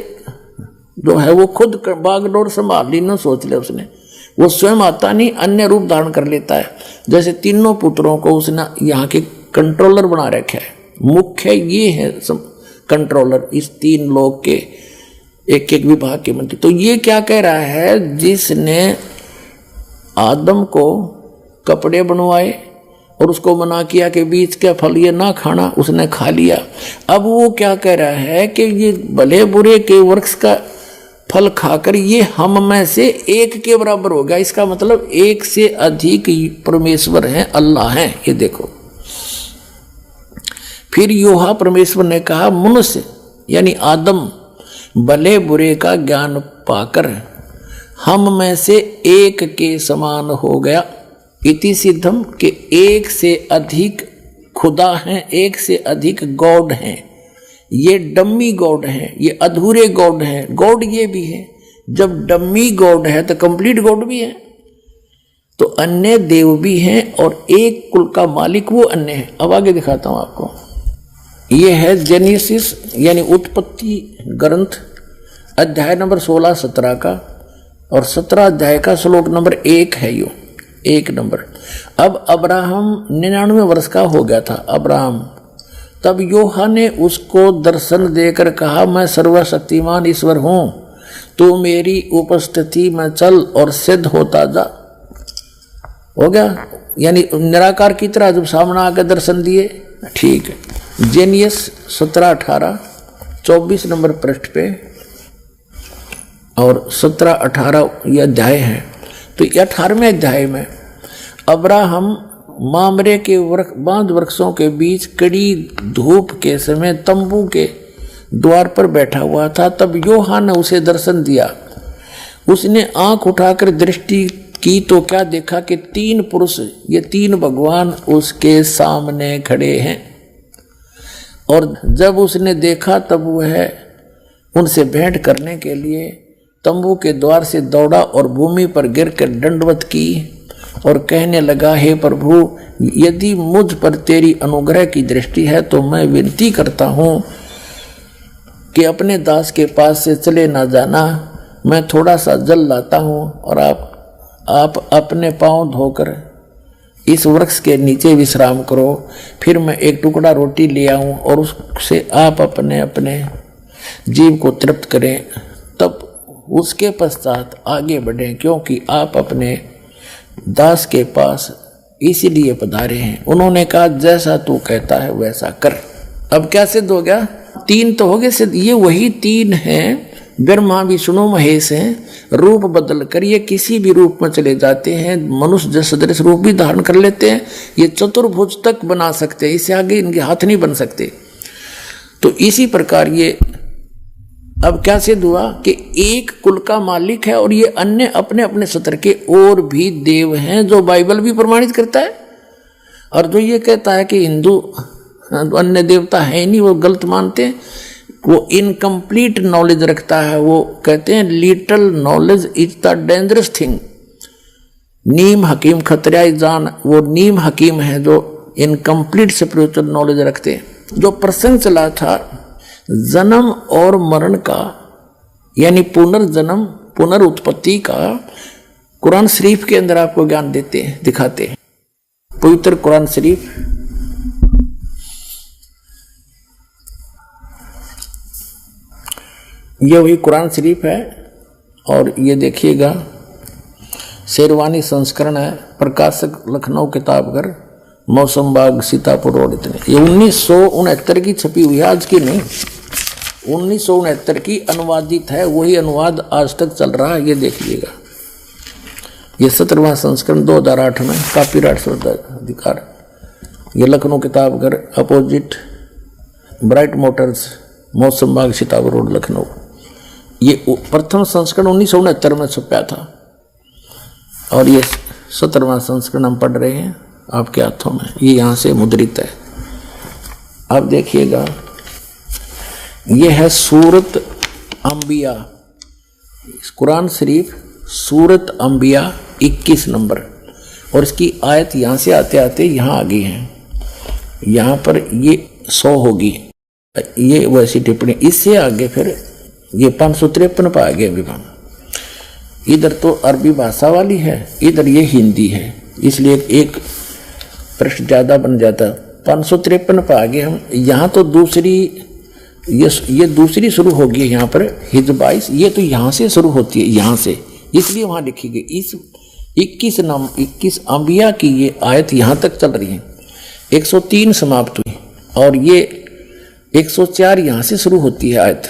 जो है वो खुद बागडोर संभाल ली, न सोच ले उसने, वो स्वयं आता नहीं, अन्य रूप धारण कर लेता है। जैसे तीनों पुत्रों को उसने यहाँ के कंट्रोलर बना रखा है, मुख्य ये है कंट्रोलर इस 3 लोग के एक एक विभाग के मंत्री। तो ये क्या कह रहा है, जिसने आदम को कपड़े बनवाए और उसको मना किया कि बीज का फल ये ना खाना, उसने खा लिया। अब वो क्या कह रहा है कि ये भले बुरे के वृक्ष का फल खाकर ये हम में से एक के बराबर हो गया। इसका मतलब एक से अधिक परमेश्वर हैं, अल्लाह हैं। ये देखो, फिर योहा परमेश्वर ने कहा मनुष्य यानी आदम भले बुरे का ज्ञान पाकर हम में से एक के समान हो गया। इति सिद्धम के एक से अधिक खुदा हैं, एक से अधिक गॉड हैं। ये डम्मी गॉड हैं, ये अधूरे गॉड हैं, गॉड ये भी है। जब डम्मी गॉड है तो कंप्लीट गॉड भी है, तो अन्य देव भी हैं और एक कुल का मालिक वो अन्य है। अब आगे दिखाता हूं आपको। ये है जेनेसिस यानी उत्पत्ति ग्रंथ अध्याय नंबर 16-17 का, और 17 अध्याय का श्लोक नंबर 1 है यो 1 नंबर। अब अब्राहम 99 वर्ष का हो गया था अब्राहम। तब योहा ने उसको दर्शन देकर कहा, मैं सर्वशक्तिमान ईश्वर हूं, तू मेरी उपस्थिति में चल और सिद्ध होता जा। हो गया, यानी निराकार की तरह जब सामने आकर दर्शन दिए। ठीक है, जेनियस 17-18 24 नंबर पृष्ठ पे और 17-18 ये अध्याय है। तो 18वें अध्याय में अब्राहम मामरे के बांध वृक्षों के बीच कड़ी धूप के समय तंबू के द्वार पर बैठा हुआ था। तब योहा ने उसे दर्शन दिया। उसने आंख उठाकर दृष्टि की तो क्या देखा कि 3 पुरुष, ये 3 भगवान उसके सामने खड़े हैं। और जब उसने देखा तब वह उनसे भेंट करने के लिए तंबू के द्वार से दौड़ा और भूमि पर गिरकर दंडवत की और कहने लगा, हे प्रभु, यदि मुझ पर तेरी अनुग्रह की दृष्टि है तो मैं विनती करता हूं कि अपने दास के पास से चले ना जाना। मैं थोड़ा सा जल लाता हूं और आप अपने पांव धोकर इस वृक्ष के नीचे विश्राम करो। फिर मैं एक टुकड़ा रोटी ले आऊं और उससे आप अपने अपने जीव को तृप्त करें। तब उसके पश्चात आगे बढ़ें, क्योंकि आप अपने दास के पास इसीलिए पधारे हैं। उन्होंने कहा जैसा तू कहता है वैसा कर। अब क्या सिद्ध हो गया? 3 तो हो गए सिद्ध। ये वही 3 हैं, ब्रह्मा विष्णु महेश हैं। रूप बदल कर ये किसी भी रूप में चले जाते हैं, मनुष्य जैसे सदृश रूप भी धारण कर लेते हैं। ये चतुर्भुज तक बना सकते हैं, इससे आगे इनके हाथ नहीं बन सकते। तो इसी प्रकार ये अब क्या सिद्ध हुआ कि एक कुल का मालिक है और ये अन्य अपने अपने सत्र के और भी देव हैं, जो बाइबल भी प्रमाणित करता है। और जो ये कहता है कि हिंदू अन्य देवता है नहीं, वो गलत मानते हैं, वो इनकम्प्लीट नॉलेज रखता है। वो कहते हैं little knowledge is the dangerous thing. नीम हकीम खतरा जान, वो नीम हकीम है जो इनकम्प्लीट स्पिरिचुअल नॉलेज रखते हैं। जो प्रसंग चला था जन्म और मरण का, यानी पुनर्जन्म पुनरुत्पत्ति का, कुरान शरीफ के अंदर आपको ज्ञान देते हैं, दिखाते हैं। पवित्र कुरान शरीफ ये वही कुरान शरीफ है। और ये देखिएगा शेरवानी संस्करण है, प्रकाशक लखनऊ किताबघर, मौसम बाग सीतापुर रोड। इतने ये 1969 की छपी हुई है, आज की नहीं, 1969 की अनुवादित है। वही अनुवाद आज तक चल रहा है। ये देखिएगा, ये 17वां संस्करण 2008 में, कॉपीराइट अधिकार। ये Lucknow Kitabghar, opposite bright Motors, मौसम बाग सीतापुर रोड, लखनऊ। ये प्रथम संस्करण 1969 में छपा था और ये 17वां संस्करण हम पढ़ रहे हैं आपके हाथों में। ये यहाँ से मुद्रित है। अब देखिएगा, ये है सूरत अंबिया, कुरान शरीफ सूरत अंबिया 21 नंबर। और इसकी आयत यहाँ से आते आते यहाँ आ गई है। यहाँ पर ये 100 होगी, ये वैसी टिप्पणी। इससे आगे फिर ये 553 पर आ गया विमान। इधर तो अरबी भाषा वाली है, इधर ये हिंदी है, इसलिए एक पृष्ठ ज़्यादा बन जाता। 553 पर आ गए हम। यहाँ तो दूसरी, ये दूसरी शुरू होगी यहाँ पर हिज 22। ये तो यहाँ से शुरू होती है, यहाँ से, इसलिए वहाँ लिखी गई। इस 21 अंबिया की ये आयत यहाँ तक चल रही है। 103 समाप्त हुई और ये 104 यहाँ से शुरू होती है आयत।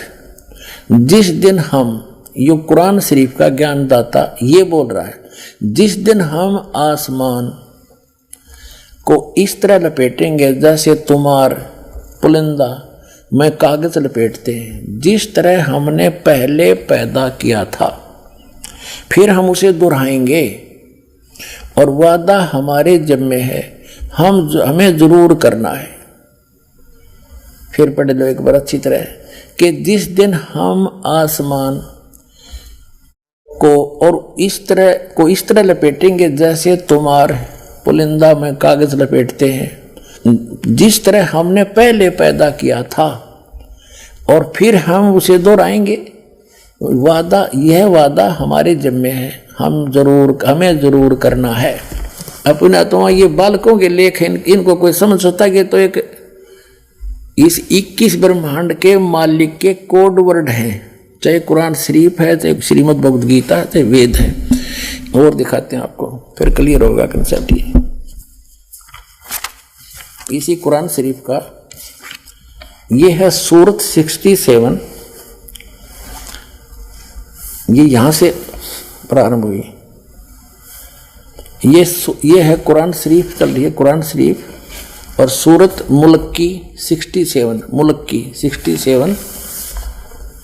जिस दिन हम, ये कुरान शरीफ का ज्ञानदाता ये बोल रहा है, जिस दिन हम आसमान को इस तरह लपेटेंगे जैसे तुम्हार पुलिंदा में कागज लपेटते हैं, जिस तरह हमने पहले पैदा किया था, फिर हम उसे दोहराएंगे और वादा हमारे जिम्मे है, हमें जरूर करना है। फिर पढ़ लो एक बार अच्छी तरह कि जिस दिन हम आसमान को और इस तरह लपेटेंगे जैसे तुम्हार पुलिंदा में कागज लपेटते हैं, जिस तरह हमने पहले पैदा किया था, और फिर हम उसे दोहराएंगे। वादा, यह वादा हमारे जिम्मे है, हमें जरूर करना है। अपना तो ये बालकों के लेख हैं, इनको कोई समझ सकता है कि तो एक इस 21 ब्रह्मांड के मालिक के कोड वर्ड हैं, चाहे कुरान शरीफ है, चाहे श्रीमद् भगवद गीता, चाहे वेद है। और दिखाते हैं आपको, फिर क्लियर होगा कंसेप्ट। इसी कुरान शरीफ का ये है सूरत 67। ये यहां से प्रारंभ हुई। ये है कुरान शरीफ चल रही है, कुरान शरीफ। और सूरत मुल्क की 67, मुल्क की 67,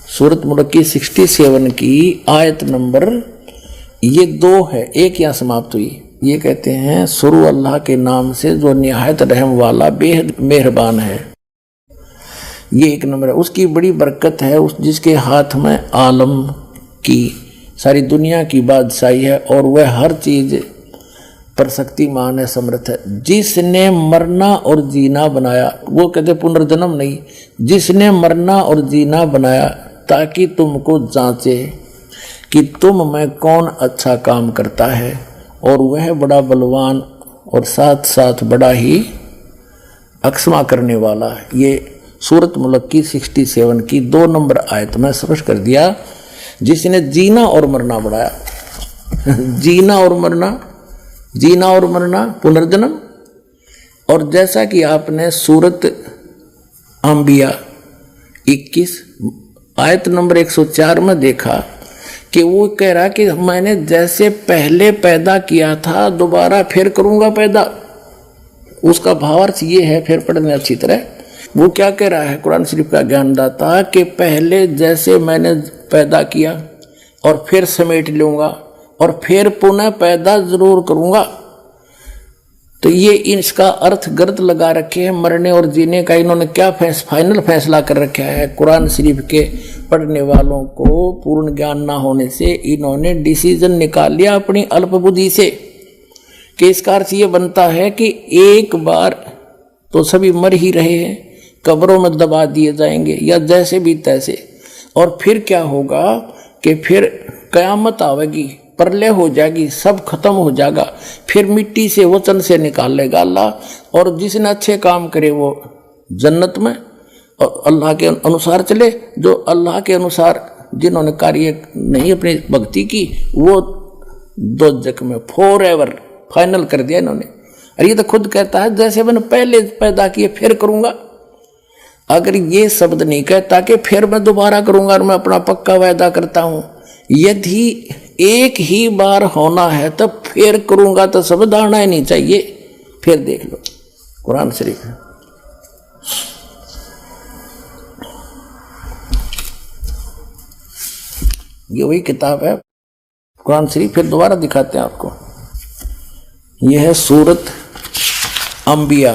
सूरत मुल्क की 67 की आयत नंबर ये 2 है, एक यहाँ समाप्त हुई। ये कहते हैं शुरू अल्लाह के नाम से जो निहायत रहम वाला बेहद मेहरबान है। ये 1 नंबर है। उसकी बड़ी बरकत है, उस जिसके हाथ में आलम की सारी दुनिया की बादशाही है और वह हर चीज पर शक्तिमान है, समर्थ है। जिसने मरना और जीना बनाया, वो कहते पुनर्जन्म नहीं, जिसने मरना और जीना बनाया ताकि तुमको जांचे कि तुम में कौन अच्छा काम करता है, और वह बड़ा बलवान और साथ साथ बड़ा ही अक्षमा करने वाला है। ये सूरत मुल्क की 67 की 2 नंबर आयत में स्पष्ट कर दिया। जिसने जीना और मरना बढ़ाया। जीना और मरना पुनर्जन्म। और जैसा कि आपने सूरत अंबिया 21 आयत नंबर 104 में देखा कि वो कह रहा कि मैंने जैसे पहले पैदा किया था दोबारा फिर करूंगा पैदा। उसका भावार्थ ये है, फिर पढ़ने अच्छी तरह। वो क्या कह रहा है कुरान शरीफ का ज्ञानदाता कि पहले जैसे मैंने पैदा किया और फिर समेट लूंगा और फिर पुनः पैदा जरूर करूंगा। तो ये इसका अर्थ गलत लगा रखे हैं। मरने और जीने का इन्होंने क्या फाइनल फैसला कर रखा है? कुरान शरीफ के पढ़ने वालों को पूर्ण ज्ञान ना होने से इन्होंने डिसीजन निकाल लिया अपनी अल्प बुद्धि से कि इसका अर्थ ये बनता है कि एक बार तो सभी मर ही रहे हैं, कब्रों में दबा दिए जाएंगे या जैसे भी तैसे, और फिर क्या होगा कि फिर कयामत आवेगी, प्रलय हो जाएगी, सब खत्म हो जाएगा, फिर मिट्टी से वचन से निकाल लेगा अल्लाह, और जिसने अच्छे काम करे वो जन्नत में और अल्लाह के अनुसार चले, जो अल्लाह के अनुसार जिन्होंने कार्य नहीं अपनी भक्ति की वो दोजख में फॉरएवर फाइनल कर दिया इन्होंने। और ये तो खुद कहता है जैसे मैंने पहले पैदा किए फिर करूंगा। अगर ये शब्द नहीं कहता कि फिर मैं दोबारा करूंगा और मैं अपना पक्का वायदा करता हूं, यदि एक ही बार होना है तब फिर करूंगा तो शब्द आना ही नहीं चाहिए। फिर देख लो कुरान शरीफ है, ये वही किताब है कुरान शरीफ। फिर दोबारा दिखाते हैं आपको। यह है सूरत अंबिया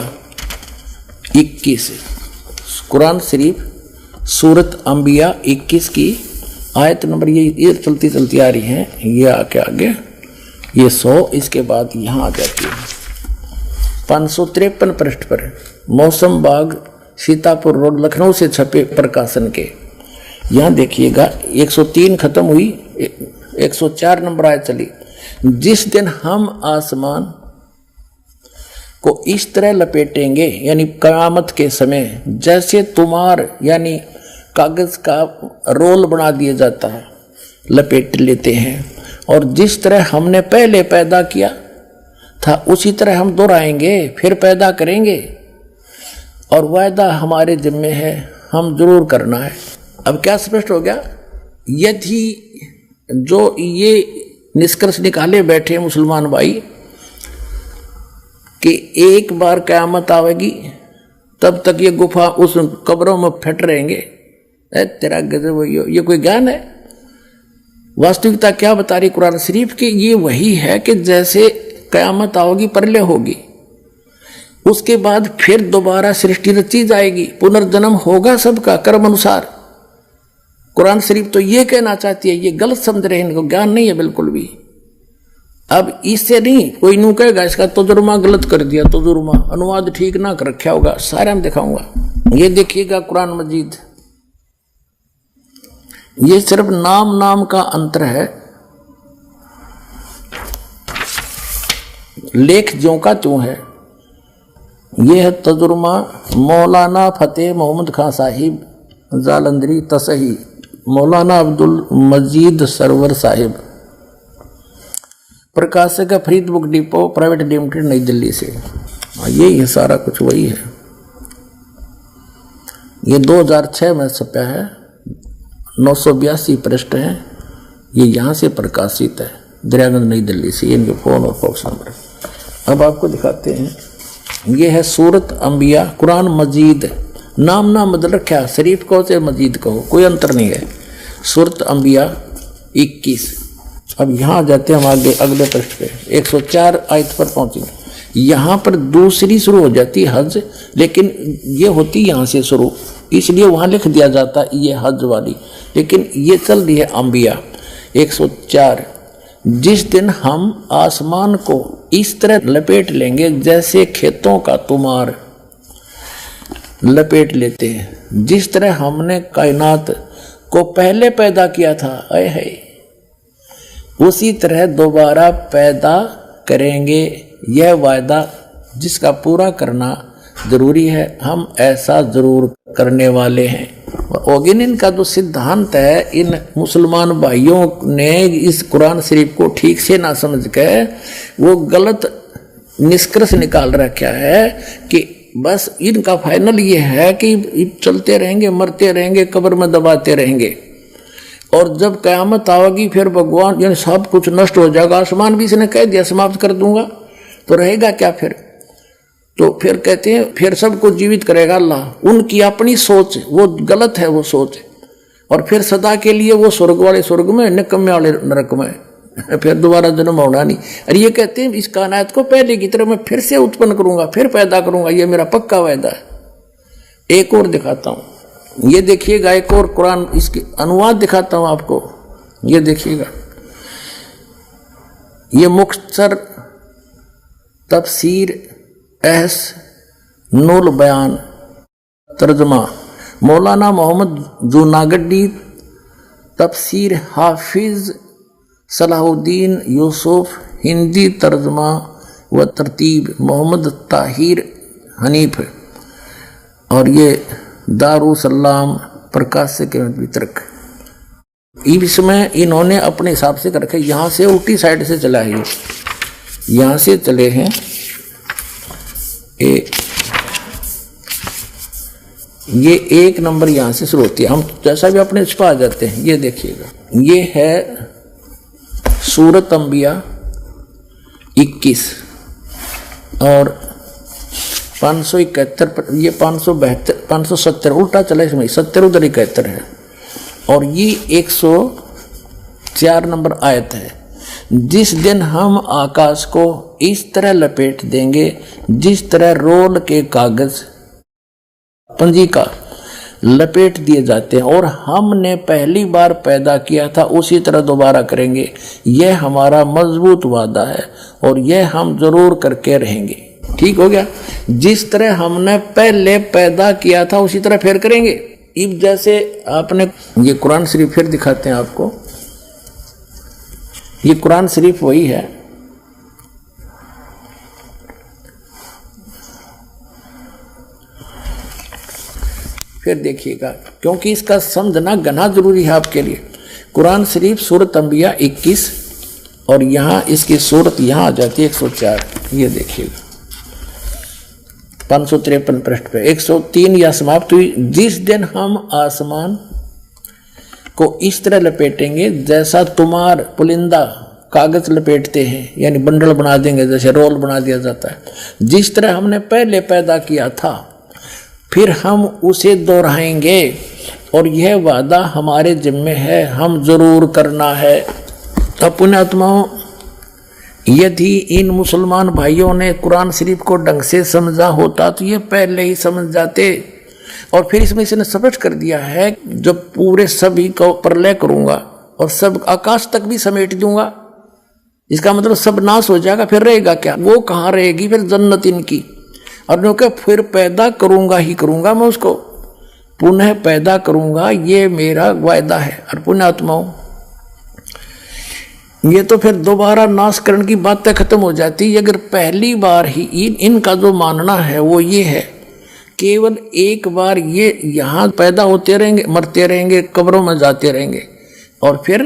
21, कुरान शरीफ सूरत अंबिया 21 की आयत नंबर ये चलती चलती आ रही है, ये आगे ये 100, इसके बाद यहाँ आ जाती है 553 पृष्ठ पर। मौसम बाग सीतापुर रोड लखनऊ से छपे प्रकाशन के। यहाँ देखिएगा 103 खत्म हुई, 104 नंबर आयत चली। जिस दिन हम आसमान को इस तरह लपेटेंगे यानी क़यामत के समय, जैसे तुम्हार यानी कागज का रोल बना दिया जाता है, लपेट लेते हैं, और जिस तरह हमने पहले पैदा किया था उसी तरह हम दोहराएंगे, फिर पैदा करेंगे, और वायदा हमारे जिम्मे है, हम जरूर करना है। अब क्या स्पष्ट हो गया? यदि जो ये निष्कर्ष निकाले बैठे मुसलमान भाई कि एक बार क़यामत आवेगी तब तक ये गुफा उस कब्रों में फट रहेंगे, तेरा गजब, ये कोई ज्ञान है? वास्तविकता क्या बता रही कुरान शरीफ की? ये वही है कि जैसे क़यामत आओगी प्रलय होगी, उसके बाद फिर दोबारा सृष्टि रची जाएगी, पुनर्जन्म होगा सबका कर्म अनुसार। कुरान शरीफ तो ये कहना चाहती है, ये गलत समझ रहे हैं, इनको ज्ञान नहीं है बिल्कुल भी। अब इससे नहीं कोई नू कहेगा इसका तजुर्मा गलत कर दिया, तजुर्मा अनुवाद ठीक ना कर रखा होगा, सारा मैं दिखाऊंगा। ये देखिएगा कुरान मजीद, ये सिर्फ नाम का अंतर है, लेख ज्यों का त्यों है। यह है तजुर्मा मौलाना फतेह मोहम्मद खान साहिब जालंधरी तसही, मौलाना अब्दुल मजीद सरवर साहिब, प्रकाशक Farid book depot private limited नई दिल्ली से। ये सारा कुछ वही है। ये 2006 में छपा है, 982 पृष्ठ हैं। ये यहाँ से प्रकाशित है, दरियागंज नई दिल्ली से। ये इनके फ़ोन और फॉक्स नंबर। अब आपको दिखाते हैं, ये है सूरत अंबिया कुरान मजीद। नाम बदल रखा, शरीफ कहो चाहे मजीद कहो, कोई अंतर नहीं है। सूरत अंबिया 21। अब यहाँ जाते हैं हम आगे अगले पृष्ठ पे, 104 आयत पर पहुँचेंगे। यहाँ पर दूसरी शुरू हो जाती है हज, लेकिन ये होती यहाँ से शुरू, इसलिए वहाँ लिख दिया जाता ये हज वाली, लेकिन ये चल रही है अंबिया 104। जिस दिन हम आसमान को इस तरह लपेट लेंगे जैसे खेतों का तुमार लपेट लेते हैं, जिस तरह हमने कायनात को पहले पैदा किया था, आए है उसी तरह दोबारा पैदा करेंगे। यह वायदा जिसका पूरा करना जरूरी है, हम ऐसा जरूर करने वाले हैं। होगी नहीं। इनका जो सिद्धांत है, इन मुसलमान भाइयों ने इस कुरान शरीफ को ठीक से ना समझ के वो गलत निष्कर्ष निकाल रखा है कि बस इनका फाइनल ये है कि चलते रहेंगे, मरते रहेंगे, कब्र में दबाते रहेंगे, और जब कयामत आएगी फिर भगवान यानी सब कुछ नष्ट हो जाएगा। आसमान भी इसने कह दिया समाप्त कर दूंगा, तो रहेगा क्या फिर? तो फिर कहते हैं फिर सबको जीवित करेगा अल्लाह। उनकी अपनी सोच वो गलत है, वो सोच। और फिर सदा के लिए वो स्वर्ग वाले स्वर्ग में, निकम्मे वाले नरक में, फिर दोबारा जन्म होना नहीं। और ये कहते हैं इस कायनात को पहले की तरह मैं फिर से उत्पन्न करूंगा, फिर पैदा करूंगा, ये मेरा पक्का वायदा है। एक और दिखाता हूं, ये देखिएगा, एक और कुरान इसके अनुवाद दिखाता हूं आपको, ये देखिएगा। ये मुख्तसर तफसीर एहस नूल बयान तर्जमा मौलाना मोहम्मद जूनागढ़ी, तफसीर हाफिज सलाहुद्दीन यूसुफ, हिंदी तर्जमा व तरतीब मोहम्मद ताहिर हनीफ, और ये दारुसलाम प्रकाशक वितरक। इसमें इन्होंने अपने हिसाब से कर रखे, यहाँ से उल्टी साइड से चला है, यहाँ से चले हैं ये एक नंबर यहाँ से शुरू होती है। हम जैसा भी अपने छुपा आ जाते हैं। ये देखिएगा, ये है सूरत अंबिया 21 और 571, ये 572 570 उल्टा चला, इसमें 70 उधर 71 है, और ये 104 नंबर आयत है। जिस दिन हम आकाश को इस तरह लपेट देंगे जिस तरह रोल के कागज पंजी का लपेट दिए जाते हैं, और हमने पहली बार पैदा किया था उसी तरह दोबारा करेंगे। यह हमारा मजबूत वादा है और यह हम जरूर करके रहेंगे। ठीक हो गया? जिस तरह हमने पहले पैदा किया था उसी तरह फिर करेंगे। इब जैसे आपने ये कुरान शरीफ फिर दिखाते हैं आपको, ये कुरान शरीफ वही है। फिर देखिएगा, क्योंकि इसका समझना घना जरूरी है आपके लिए। कुरान शरीफ सूरत अंबिया 21 और यहाँ इसकी सूरत यहाँ आ जाती है 104। ये देखिएगा 553 पृष्ठ पे 103 या समाप्त हुई। जिस दिन हम आसमान को इस तरह लपेटेंगे जैसा तुम्हार पुलिंदा कागज लपेटते हैं, यानी बंडल बना देंगे, जैसे रोल बना दिया जाता है, जिस तरह हमने पहले पैदा किया था फिर हम उसे दोहराएंगे, और यह वादा हमारे जिम्मे है, हम जरूर करना है। तो पुण्यात्माओं, यदि इन मुसलमान भाइयों ने कुरान शरीफ को ढंग से समझा होता तो ये पहले ही समझ जाते। और फिर इसमें इसने स्पष्ट कर दिया है, जब पूरे सभी को प्रलय करूंगा और सब आकाश तक भी समेट दूंगा, इसका मतलब सब नाश हो जाएगा, फिर रहेगा क्या? वो कहाँ रहेगी फिर? जन्नत इनकी। और जो कि फिर पैदा करूंगा ही करूंगा, मैं उसको पुनः पैदा करूंगा, ये मेरा वायदा है। और पुण्यात्माओं, ये तो फिर दोबारा नाश करने की बातें खत्म हो जाती। अगर पहली बार ही इनका जो मानना है वो ये है, केवल एक बार ये यहाँ पैदा होते रहेंगे, मरते रहेंगे, कब्रों में जाते रहेंगे, और फिर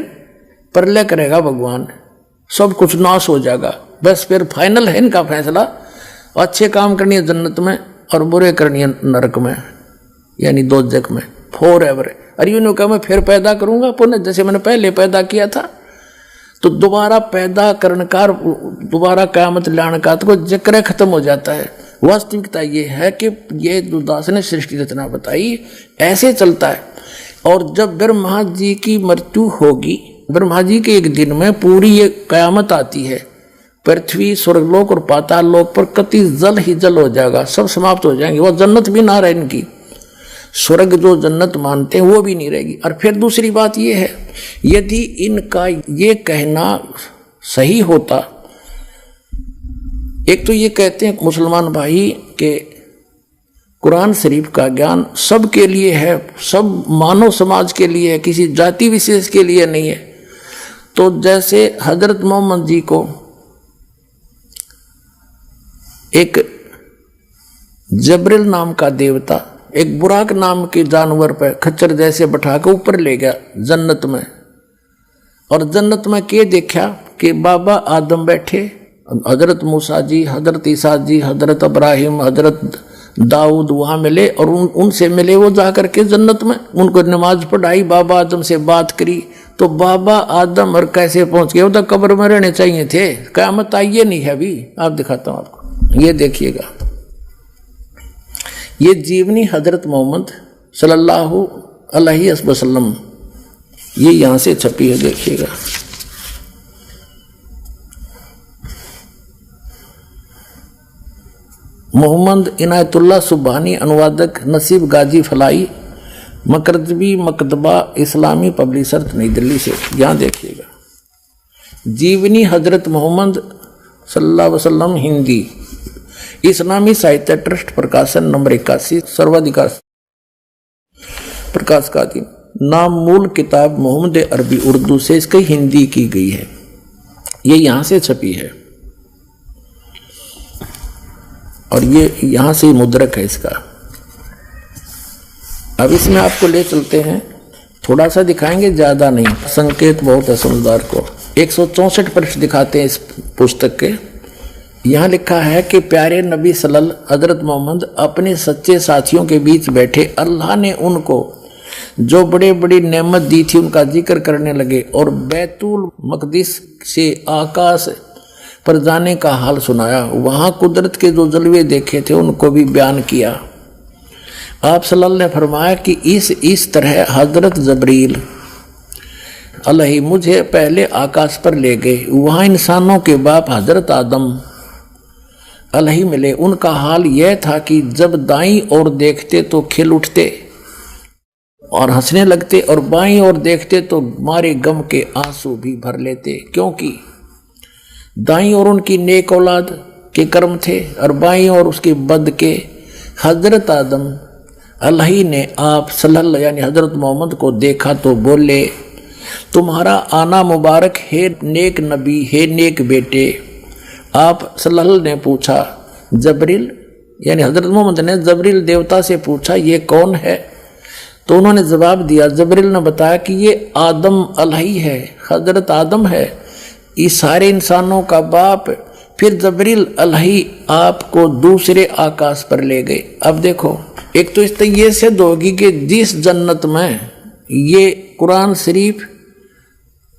प्रलय करेगा भगवान, सब कुछ नाश हो जाएगा। बस फिर फाइनल है इनका फैसला, अच्छे काम करनी है जन्नत में और बुरे करनी है नरक में, यानी दोजख में फॉर एवर। अरे यूँ कहा मैं फिर पैदा करूंगा पुनः, जैसे मैंने पहले पैदा किया था। तो दोबारा पैदा करने का, दोबारा क़यामत लाने का तो जिक्र खत्म हो जाता है। वास्तविकता ये है कि ये जो दास ने सृष्टि रचना बताई ऐसे चलता है। और जब ब्रह्मा जी की मृत्यु होगी, ब्रह्मा जी के एक दिन में पूरी ये क़यामत आती है, पृथ्वी स्वर्गलोक और पाताल लोक पर कति जल ही जल हो जाएगा, सब समाप्त हो जाएंगे। वह जन्नत भी ना रहे इनकी, स्वर्ग जो जन्नत मानते हैं वो भी नहीं रहेगी। और फिर दूसरी बात ये है, यदि इनका ये कहना सही होता, एक तो ये कहते हैं मुसलमान भाई के कुरान शरीफ का ज्ञान सबके लिए है, सब मानव समाज के लिए है, किसी जाति विशेष के लिए नहीं है। तो जैसे हजरत मोहम्मद जी को एक जबरिल नाम का देवता एक बुराक नाम के जानवर पर खच्चर जैसे बैठा के ऊपर ले गया जन्नत में। और जन्नत में के देखा कि बाबा आदम बैठे, हजरत मूसा जी, हजरत ईसा जी, हजरत इब्राहिम, हजरत दाऊद वहाँ मिले और उनसे मिले वो जा करके जन्नत में। उनको नमाज पढ़ाई, बाबा आदम से बात करी। तो बाबा आदम और कैसे पहुंच गए? वो तो कब्र में रहने चाहिए थे, क़यामत आइए नहीं है अभी। आप दिखाता हूँ आपको, ये देखिएगा, ये जीवनी हजरत मोहम्मद सल्लल्लाहु अलैहि वसल्लम, ये यहाँ से छपी है, देखिएगा। मोहम्मद इनायतुल्लाह सुबहानी, अनुवादक नसीब गाजी फलाई, मकरदबी मकतबा इस्लामी पब्लिशर नई दिल्ली से। यहाँ देखिएगा, जीवनी हजरत मोहम्मद सल्लल्लाहु अलैहि वसल्लम, हिंदी, इस्लामी साहित्य ट्रस्ट, प्रकाशन नंबर 81, सर्वाधिकार प्रकाश का दिन। नाम मूल किताब मोहम्मद अरबी उर्दू से इसकी हिंदी की गई है, ये यहाँ से छपी है और ये यहाँ से मुद्रक है इसका। अब इसमें आपको ले चलते हैं, थोड़ा सा दिखाएंगे, ज़्यादा नहीं, संकेत बहुत है समझदार को। 164 पृष्ठ दिखाते हैं इस पुस्तक के। यहाँ लिखा है कि प्यारे नबी सल्लल्लाहु हजरत मोहम्मद अपने सच्चे साथियों के बीच बैठे, अल्लाह ने उनको जो बड़े बड़ी नेमत दी थी उनका जिक्र करने लगे और बैतुल मकदिस से आकाश पर जाने का हाल सुनाया। वहाँ कुदरत के जो जलवे देखे थे उनको भी बयान किया। आप सल्लल्लाहु ने फरमाया कि इस तरह हजरत जबरील अलैहि मुझे पहले आकाश पर ले गए। वहाँ इंसानों के बाप हजरत आदम अलैहि मिले। उनका हाल यह था कि जब दाईं ओर देखते तो खिल उठते और हंसने लगते और बाईं ओर देखते तो मारे गम के आंसू भी भर लेते, क्योंकि दाईं ओर उनकी नेक औलाद के कर्म थे और बाईं ओर उसके बद के। हजरत आदम अलैहि ने आप सल्लल्लाहु यानी हजरत मोहम्मद को देखा तो बोले, तुम्हारा आना मुबारक है नेक नबी, है नेक बेटे। आप सल्लल्लाहु ने पूछा, जबरील यानी हजरत मोहम्मद ने जबरील देवता से पूछा, ये कौन है? तो उन्होंने जवाब दिया, जबरील ने बताया कि ये आदम अलैहि है, हजरत आदम है, इस सारे इंसानों का बाप। फिर जबरील अलैहि आपको दूसरे आकाश पर ले गए। अब देखो, एक तो इस ये सिद्ध होगी कि जिस जन्नत में ये कुरान शरीफ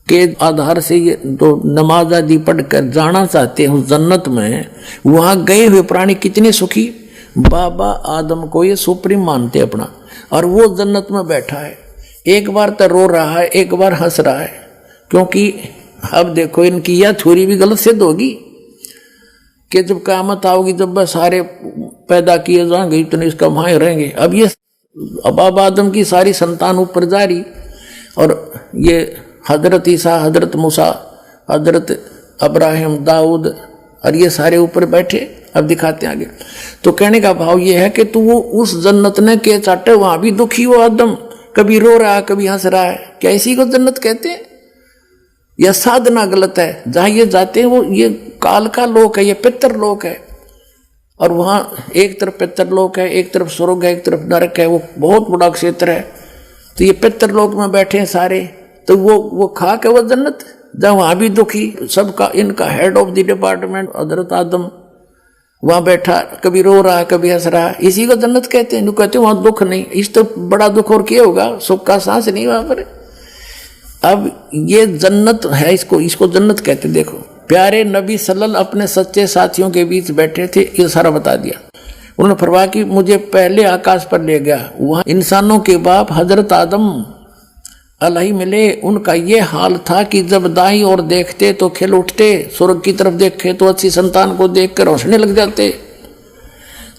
के आधार से ये तो नमाज आदि पढ़कर जाना चाहते हैं उस जन्नत में, वहाँ गए हुए प्राणी कितने सुखी। बाबा आदम को ये सुप्रीम मानते अपना, और वो जन्नत में बैठा है, एक बार तो रो रहा है, एक बार हंस रहा है, क्योंकि अब देखो इनकी यह थ्योरी भी गलत सिद्ध होगी कि जब क़यामत आओगी, जब बस सारे पैदा किए जाएंगे इतने इसका वहाँ रहेंगे। अब ये बाबा आदम की सारी संतान ऊपर जा रही और ये हजरत ईसा, हजरत मूसा, हजरत इब्राहिम, दाऊद और ये सारे ऊपर बैठे। अब दिखाते हैं आगे। तो कहने का भाव ये है कि तू वो उस जन्नत ने के चाटे, वहां भी दुखी वो आदम, कभी रो रहा है कभी हंस रहा है। क्या इसी को जन्नत कहते हैं? यह साधना गलत है। जहां ये जाते हैं वो ये काल का लोक है, ये पितर लोक है, और वहां एक तरफ पितर लोक है, एक तरफ स्वर्ग है, एक तरफ नरक है। वो बहुत बड़ा क्षेत्र है। तो ये पितर लोक में बैठे हैं सारे, तो वो खा के वो जन्नत, जहाँ वहां भी दुखी सबका, इनका हेड ऑफ द डिपार्टमेंट हजरत आदम वहां बैठा, कभी रो रहा है कभी हंस रहा है, इसी को जन्नत कहते हैं। कहते हैं वहां दुख नहीं, इस तो बड़ा दुख और क्या होगा, सुख का सांस नहीं वहां पर। अब ये जन्नत है, इसको जन्नत कहते। देखो, प्यारे नबी सल्लल्लाहु अपने सच्चे साथियों के बीच बैठे थे, ये सारा बता दिया। उन्होंने फरमाया कि मुझे पहले आकाश पर ले गया, वहां इंसानों के बाप हजरत आदम अलैहि मिले। उनका ये हाल था कि जब दाईं ओर देखते तो खिल उठते, स्वर्ग की तरफ देखे तो अच्छी संतान को देखकर हंसने लग जाते,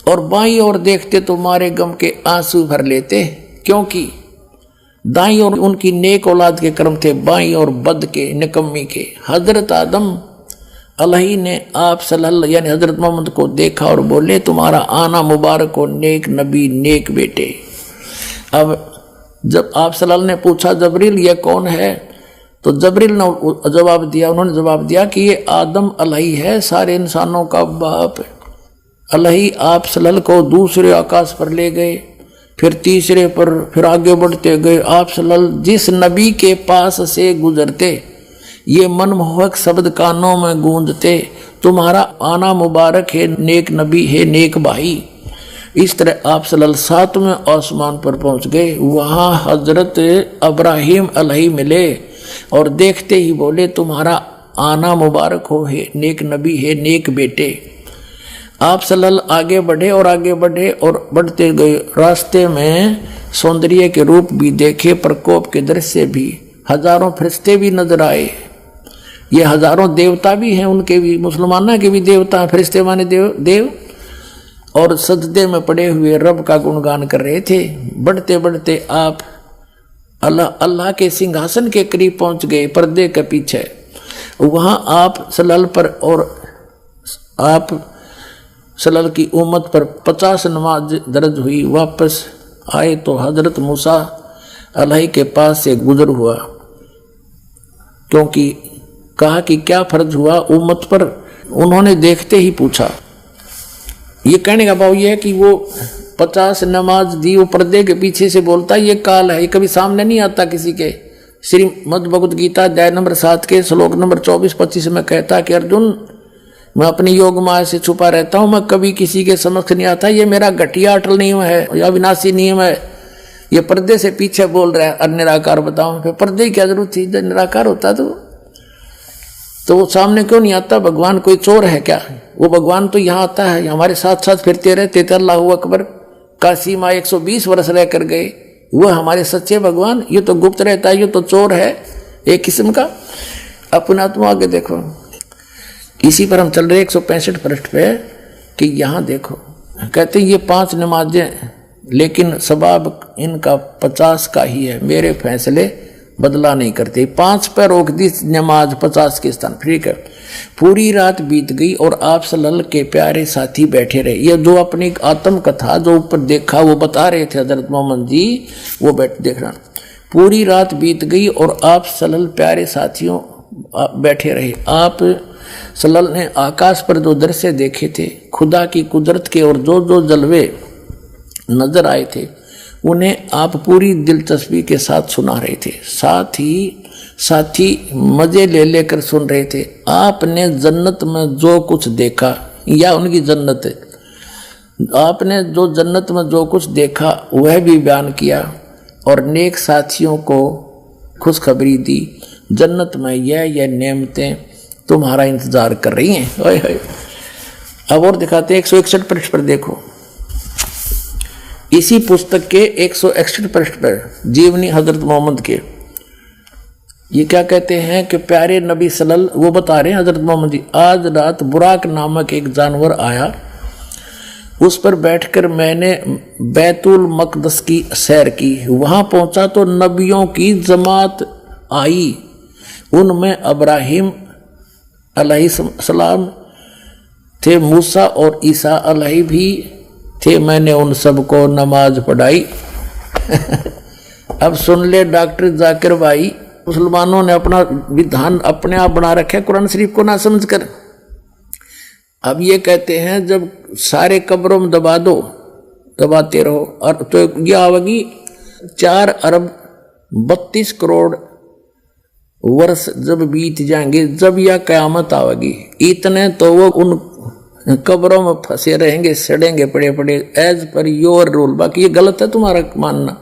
और बाईं ओर देखते तो मारे गम के आंसू भर लेते, क्योंकि दाईं ओर उनकी नेक औलाद के कर्म थे, बाईं ओर बद के, निकम्मी के। हजरत आदम अलैहि ने आप सल्लल्लाहु यानी हजरत मोहम्मद को देखा और बोले, तुम्हारा आना मुबारक हो नेक नबी, नेक बेटे। अब जब आप सल्लल्लाहु ने पूछा, जबरील ये कौन है? तो जबरील ने जवाब दिया, उन्होंने जवाब दिया कि ये आदम अलैहि है, सारे इंसानों का बाप। अलैहि आप सल्लल्लाहु को दूसरे आकाश पर ले गए। फिर तीसरे पर, फिर आगे बढ़ते गए। आप सल्लल्लाहु जिस नबी के पास से गुजरते ये मनमोहक शब्द कानों में गूंजते, तुम्हारा आना मुबारक है नेक नबी है नेक भाई। इस तरह आप सल्लल्लाहु सातवें आसमान पर पहुंच गए। वहां हजरत इब्राहिम अलैहि मिले और देखते ही बोले तुम्हारा आना मुबारक हो, है नेक नबी है नेक बेटे। आप सल्लल्लाहु आगे बढ़े और आगे बढ़े और बढ़ते गए। रास्ते में सौंदर्य के रूप भी देखे, प्रकोप के दृश्य भी, हजारों फरिश्ते भी नजर आए। ये हजारों देवता भी हैं, उनके भी, मुसलमानों के भी देवता फरिश्ते माने देव और सजदे में पड़े हुए रब का गुणगान कर रहे थे। बढ़ते बढ़ते आप अल्लाह के सिंहासन के करीब पहुंच गए, पर्दे के पीछे। वहां आप सल्लल्लाहु पर और आप सल्लल्लाहु की उम्मत पर 50 नमाज दर्ज हुई। वापस आए तो हजरत मूसा अलैहि के पास से गुजर हुआ, क्योंकि कहा कि क्या फर्ज हुआ उम्मत पर। उन्होंने देखते ही पूछा। ये कहने का भाव ये है कि वो 50 नमाज दी, वो पर्दे के पीछे से बोलता ये काल है, ये कभी सामने नहीं आता किसी के। श्रीमद् भगवद गीता अध्याय नंबर 7 के श्लोक नंबर 24-25 में कहता कि अर्जुन मैं अपनी योग माया से छुपा रहता हूं, मैं कभी किसी के समक्ष नहीं आता। ये मेरा घटिया अटल नियम है या विनाशी नियम है। ये पर्दे से पीछे बोल रहा है निराकार बताओ, फिर पर्दे की क्या जरूरत थी जब निराकार होता तो वो सामने क्यों नहीं आता। भगवान कोई चोर है क्या? वो भगवान तो यहाँ आता है, हमारे साथ साथ फिरते रहते थे। अल्लाहू अकबर का सीमा 120 वर्ष रह कर गए। वो हमारे सच्चे भगवान, ये तो गुप्त रहता है, ये तो चोर है एक किस्म का। अपना तुम आगे देखो, इसी पर हम चल रहे 165 पृष्ठ पे कि यहाँ देखो कहते ये 5 नमाजें, लेकिन सबाब इनका 50 का ही है, मेरे फैसले बदला नहीं करते। 5 पर रोक दी नमाज, 50 के स्थान। ठीक है। पूरी रात बीत गई और आप सल्लल्लाहु के प्यारे साथी बैठे रहे। ये जो अपनी आत्म कथा जो ऊपर देखा वो बता रहे थे हजरत मोहम्मद जी, वो देख रहा। पूरी रात बीत गई और आप सल्लल्लाहु प्यारे साथियों बैठे रहे। आप सल्लल्लाहु ने आकाश पर जो दृश्य देखे थे, खुदा की कुदरत के और जो जो जलवे नजर आए थे, उन्हें आप पूरी दिलचस्पी के साथ सुना रहे थे। साथी मजे ले लेकर सुन रहे थे। आपने जन्नत में जो कुछ देखा, या उनकी जन्नत है, आपने जो जन्नत में जो कुछ देखा वह भी बयान किया और नेक साथियों को खुशखबरी दी। जन्नत में यह नेमतें तुम्हारा इंतजार कर रही हैं। अब और दिखाते हैं 161 पृष्ठ पर देखो। इसी पुस्तक के 161 पृष्ठ पर जीवनी हजरत मोहम्मद के ये क्या कहते हैं कि प्यारे नबी सल्लल्लाहु, वो बता रहे हैं हजरत मोहम्मद जी, आज रात बुराक नामक एक जानवर आया, उस पर बैठकर मैंने बैतुल मकदस की सैर की। वहां पहुंचा तो नबियों की जमात आई, उनमें इब्राहिम अलैहिस्सलाम थे, मूसा और ईसा अलैहि भी थे। मैंने उन सबको नमाज पढ़ाई। अब सुन ले डॉक्टर जाकिर भाई, मुसलमानों ने अपना विधान अपने आप बना रखे कुरान शरीफ को ना समझकर। अब ये कहते हैं जब सारे कब्रों में दबा दो, दबाते रहो, और तो ये आवेगी 4 अरब 32 करोड़ वर्ष जब बीत जाएंगे, जब यह कयामत आवेगी, इतने तो वो उन कब्रों में फंसे रहेंगे, सड़ेंगे पड़े पड़े, एज पर योर रूल। बाकी ये गलत है तुम्हारा मानना।